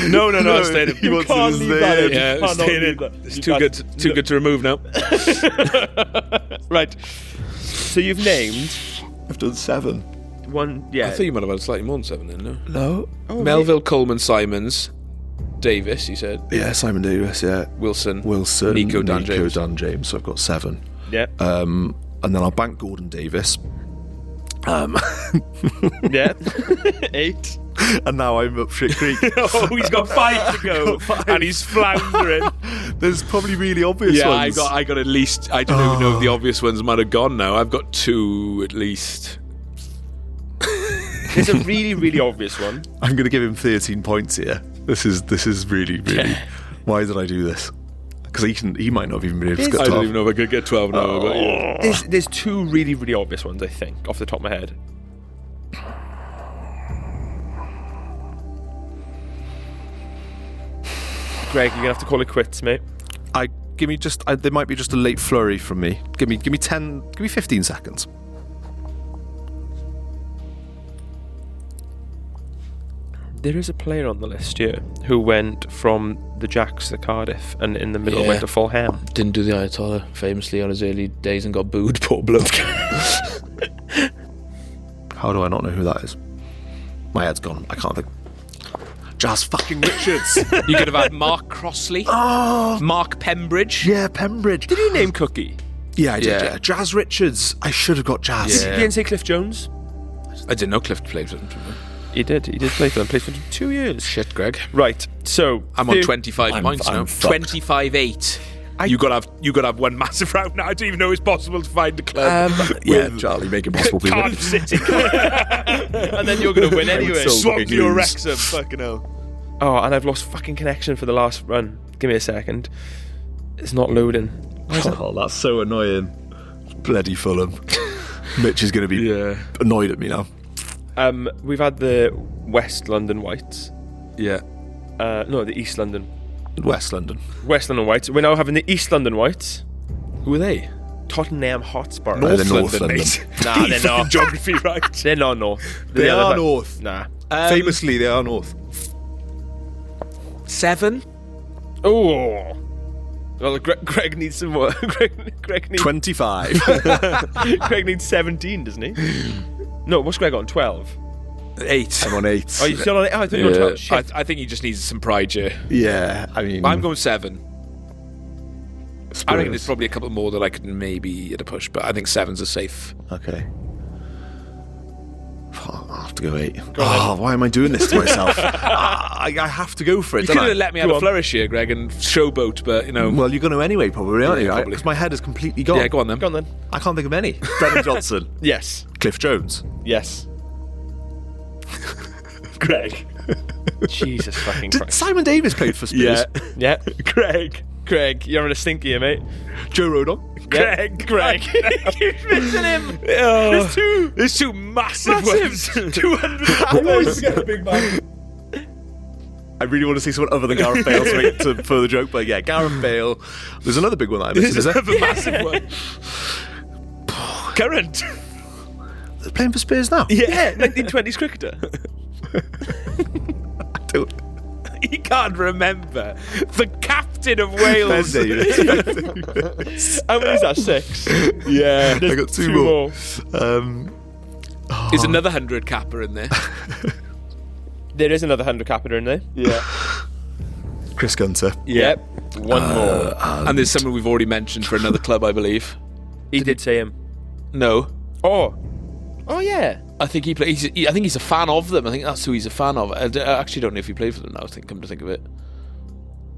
No, I'm staying in. You can't leave that in. Yeah, You I'm cannot staying leave in. that. It's too good to remove now. Right. So you've named I've done 7. one. I Yeah. thought you might have had slightly more than 7 then, no? No. Melville, Coleman, Simons, Davis, you said. Yeah, Simon Davis, yeah. Wilson, Nico, Dan James. Dan James. So I've got 7. Yeah. And then I'll bank Gordon Davis. Yeah. 8. And now I'm up Shit Creek. Oh, he's got 5 to go, and he's floundering. There's probably really obvious Yeah, ones. I got at least. I don't even know if the obvious ones might have gone now. I've got 2 at least. There's a really, really obvious one. I'm going to give him 13 points here. This is really, really. Why did I do this? Because he might not have even been able to get I 12. don't even know if I could get 12 now. But yeah. There's 2 really, really obvious ones, I think, off the top of my head. Greg, you're gonna have to call it quits, mate. There might be just a late flurry from me. Give me 15 seconds. There is a player on the list here who went from the Jacks to Cardiff and in the middle Yeah. went to Fulham. Didn't do the Ayatollah famously on his early days and got booed, poor bloke. How do I not know who that is? My head's gone. I can't think. Jazz fucking Richards. You could have had Mark Crossley, Mark Pembridge. Yeah, Pembridge. Did you name Cookie? Yeah, I did. Yeah. Yeah. Jazz Richards. I should have got Jazz. Yeah. You didn't say Cliff Jones? I didn't know Cliff played for them. He did. He did play for them. Played for them 2 years. Shit, Greg. Right. So I'm on 25 points now. I'm fucked. 25-8. You got to have one massive round now. I don't even know it's possible to find the club. Yeah, Charlie, make it possible, people. Cardiff City. and then you're going to win anyway. so Swansea fucking or lose. Wrexham. Fucking hell. Oh, and I've lost fucking connection for the last run. Give me a second. It's not loading. Oh, that's so annoying. Bloody Fulham. Mitch is going to be annoyed at me now. We've had the West London Whites. Yeah. No, the East London. West London. West London Whites. We're now having the East London Whites. Who are they? Tottenham Hotspur. No, they're North London. mate. Nah, they're not. Geography right. They're not North. They are North. Nah. Famously, they are North. 7. Oh. Well, Greg needs some more. Greg needs 25. Greg needs 17, doesn't he? No, what's Greg on? 12. 8. I'm on 8. Oh, you still on it? Oh, I thought you were on 12. Shit. I think he just needs some pride here. Yeah, I mean... I'm going 7. Spurs. I reckon there's probably a couple more that I could maybe at a push, but I think 7's a safe. Okay. I'll have to go 8. Why am I doing this to myself? I have to go for it, You don't could I? have let me have a flourish here, Greg, and showboat, but, you know... Well, you're going to anyway, probably, aren't Yeah, you? probably. Because my head is completely gone. Yeah, go on then. Go on then. I can't think of any. Brennan Johnson. Yes. Cliff Jones. Yes. Greg. Jesus fucking Did Christ. Simon Davis played for Spurs? Yeah. Greg, you're on a stinky here, mate. Joe Rodon. Greg. Keep missing him. There's two massive ones. 200 always forget the big man. I really want to see someone other than Gareth Bale to for the joke, but yeah, Gareth Bale. There's another big one that I missed, is there? Another massive one. Current. They're playing for Spurs now? Yeah, 1920s cricketer. I don't... He can't remember. The captain of Wales. Ben Davis. How many is that? 6? Yeah. I got two more. There's another 100 capper in there. There is another 100 capita in there. Yeah. Chris Gunter. Yep. One more. And there's someone we've already mentioned for another club, I believe. He did say him. No. Oh, yeah. I think he plays. I think he's a fan of them. I think that's who he's a fan of. I actually don't know if he played for them now. Come to think of it.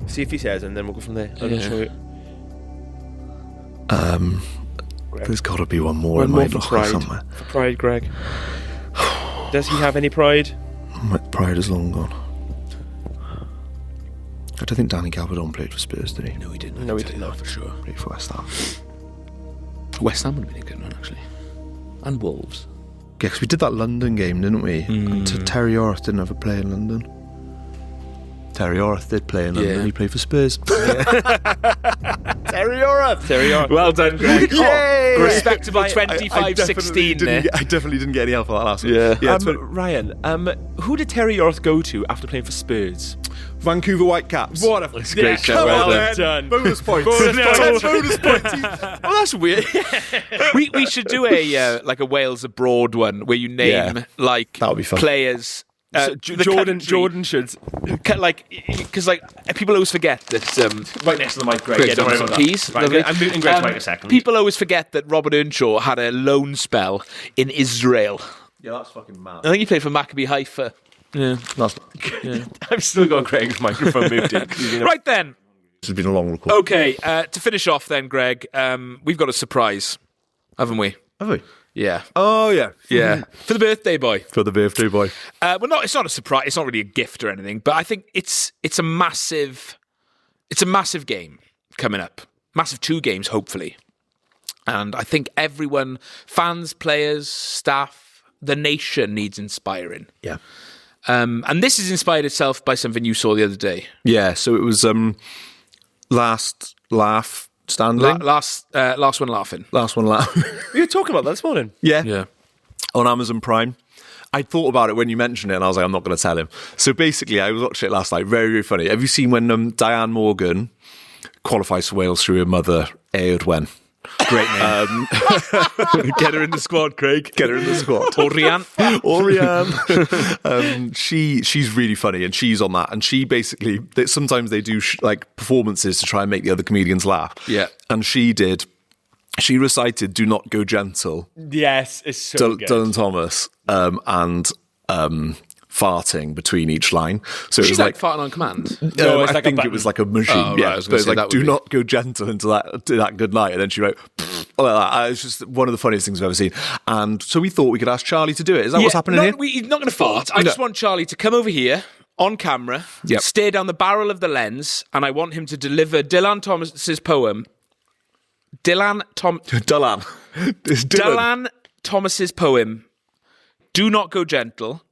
See if he says, and then we'll go from there. I'm Yeah. not sure. There's got to be one more One in more my for locker pride. somewhere. For pride, Greg. Does he have any pride? My pride is long gone. I don't think Danny Gabardon played for Spurs, did he? No, he didn't. No, he I'll tell did you not. that for sure. Played for West Ham. West Ham would have been a good one, actually. And Wolves. Yeah, because we did that London game, didn't we? And Terry Orth didn't have a play in London. Terry Orth did play in London. Yeah. He played for Spurs. Terry Orth. Well done, Greg. Yay! Respectable I 25-16 there. I definitely didn't get any help on that last one. Yeah. Ryan, who did Terry Orth go to after playing for Spurs? Vancouver Whitecaps. What a great show. Well done. Bonus points. Bonus points. Oh, that's weird. we should do a like a Wales abroad one where you name like that would be fun. players. Jordan should because people always forget that right next to the mic, Greg. Greg's Yeah, don't worry done about some that. keys. Right, Lovely. I'm muting Greg's mic a second. People always forget that Robert Earnshaw had a loan spell in Israel. Yeah, that's fucking mad. I think he played for Maccabi Haifa. Yeah. I've still got Greg's microphone muted. Right then. This has been a long record. Okay, to finish off then, Greg, we've got a surprise, haven't we? Have we? Yeah. Oh, yeah. Yeah. For the birthday boy. For the birthday boy. It's not a surprise. It's not really a gift or anything, but I think it's a massive game coming up. Massive 2 games, hopefully. And I think everyone, fans, players, staff, the nation needs inspiring. Yeah. And this is inspired itself by something you saw the other day. Yeah, so it was last laugh standing. Last one laughing. Last one laugh. We were talking about that this morning. Yeah. On Amazon Prime. I thought about it when you mentioned it and I was like, I'm not going to tell him. So basically, I watched it last night. Very, very funny. Have you seen when Diane Morgan qualifies for Wales through her mother, Eowyd Wen? Great name. Get her in the squad, Craig. Get her in the squad. Oriane. She's really funny and she's on that. And she basically, sometimes they do like performances to try and make the other comedians laugh. Yeah. And she recited Do Not Go Gentle. Yes, it's so good. Dylan Thomas and farting between each line. So She's it was like farting on command. No, it's I like a think button. it was like a machine. Oh, right, I was but gonna it's say like that would do be- not go gentle into that good night. And then she wrote like that. It's just one of the funniest things I've ever seen. And so we thought we could ask Charlie to do it. Is that what's happening here? He's not going to fart. I just want Charlie to come over here on camera, stare down the barrel of the lens, and I want him to deliver Dylan Thomas's poem. Dylan. It's Dylan. Dylan Thomas's poem, Do Not Go Gentle,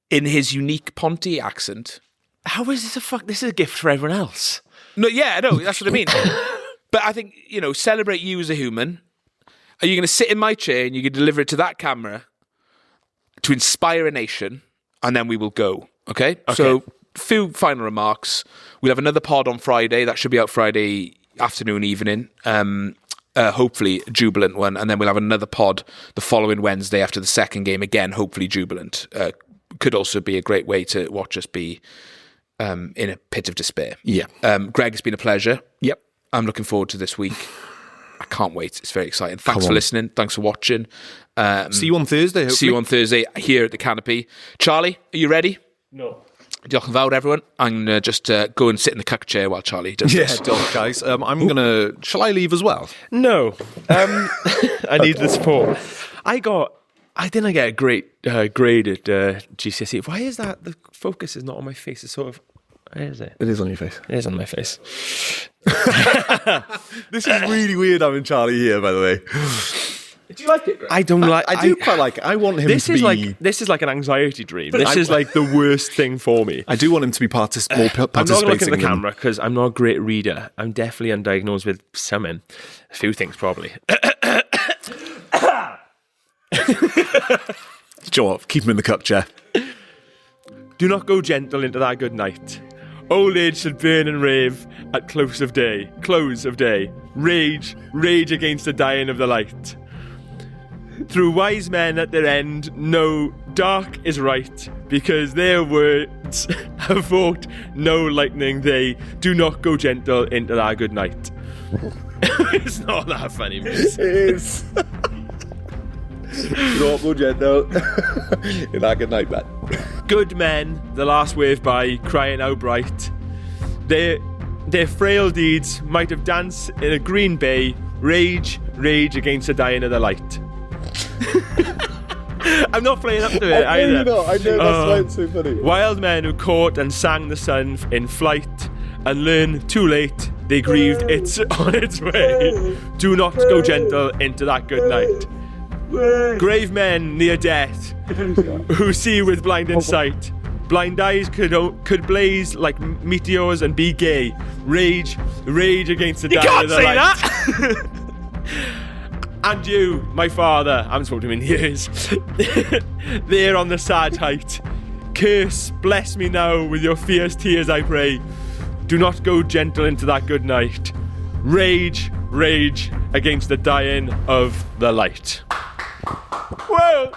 in his unique Ponty accent. How is this this is a gift for everyone else? No, yeah, no, that's what I mean. But I think, celebrate you as a human. Are you going to sit in my chair and you can deliver it to that camera to inspire a nation, and then we will go, okay? So, few final remarks. We'll have another pod on Friday. That should be out Friday afternoon, evening. Hopefully jubilant one. And then we'll have another pod the following Wednesday after the second game. Again, hopefully jubilant. Could also be a great way to watch us be in a pit of despair. Yeah. Greg, it's been a pleasure. Yep. I'm looking forward to this week. I can't wait. It's very exciting. Thanks for listening. Thanks for watching. See you on Thursday, hopefully. See you on Thursday here at the Canopy. Charlie, are you ready? No. Diolch yn fawr, everyone. I'm going to just go and sit in the cuck chair while Charlie does this. Don't, guys. I'm going to... Shall I leave as well? No. I need the support. I didn't get a great grade at GCSE. Why is that? The focus is not on my face. It's sort of... Where is it? It is on your face. It is on my face. This is really weird having Charlie here, by the way. Do you like it, Greg? I don't like... I do quite like it. I want him to be... This is like an anxiety dream. This is like the worst thing for me. I do want him to be more participating. I'm not going to look at the in- camera because I'm not a great reader. I'm definitely undiagnosed with something. A few things, probably. Do you know what? Keep him in the cup chair. Do not go gentle into that good night. Old age should burn and rave at close of day. Rage against the dying of the light. Through wise men at their end, no, dark is right, because their words have evoked no lightning. They do not go gentle into that good night. It's not that funny, miss. It is. Not good yet, though. In that good night, man. Good men, the last wave by, crying out bright. Their frail deeds might have danced in a green bay. Rage against the dying of the light. I'm not playing up to it either. I know that's why it's so funny. Wild men who caught and sang the sun in flight, and learned too late they grieved it's on its way. Do not go gentle into that good night. Grave men near death, who see with blinded sight, Blind eyes could blaze like meteors and be gay. Rage against the dying of the light. You can't say that! And you, my father, I haven't spoken to him in years, there on the sad height. Curse, bless me now with your fierce tears, I pray. Do not go gentle into that good night. Rage against the dying of the light. Wales.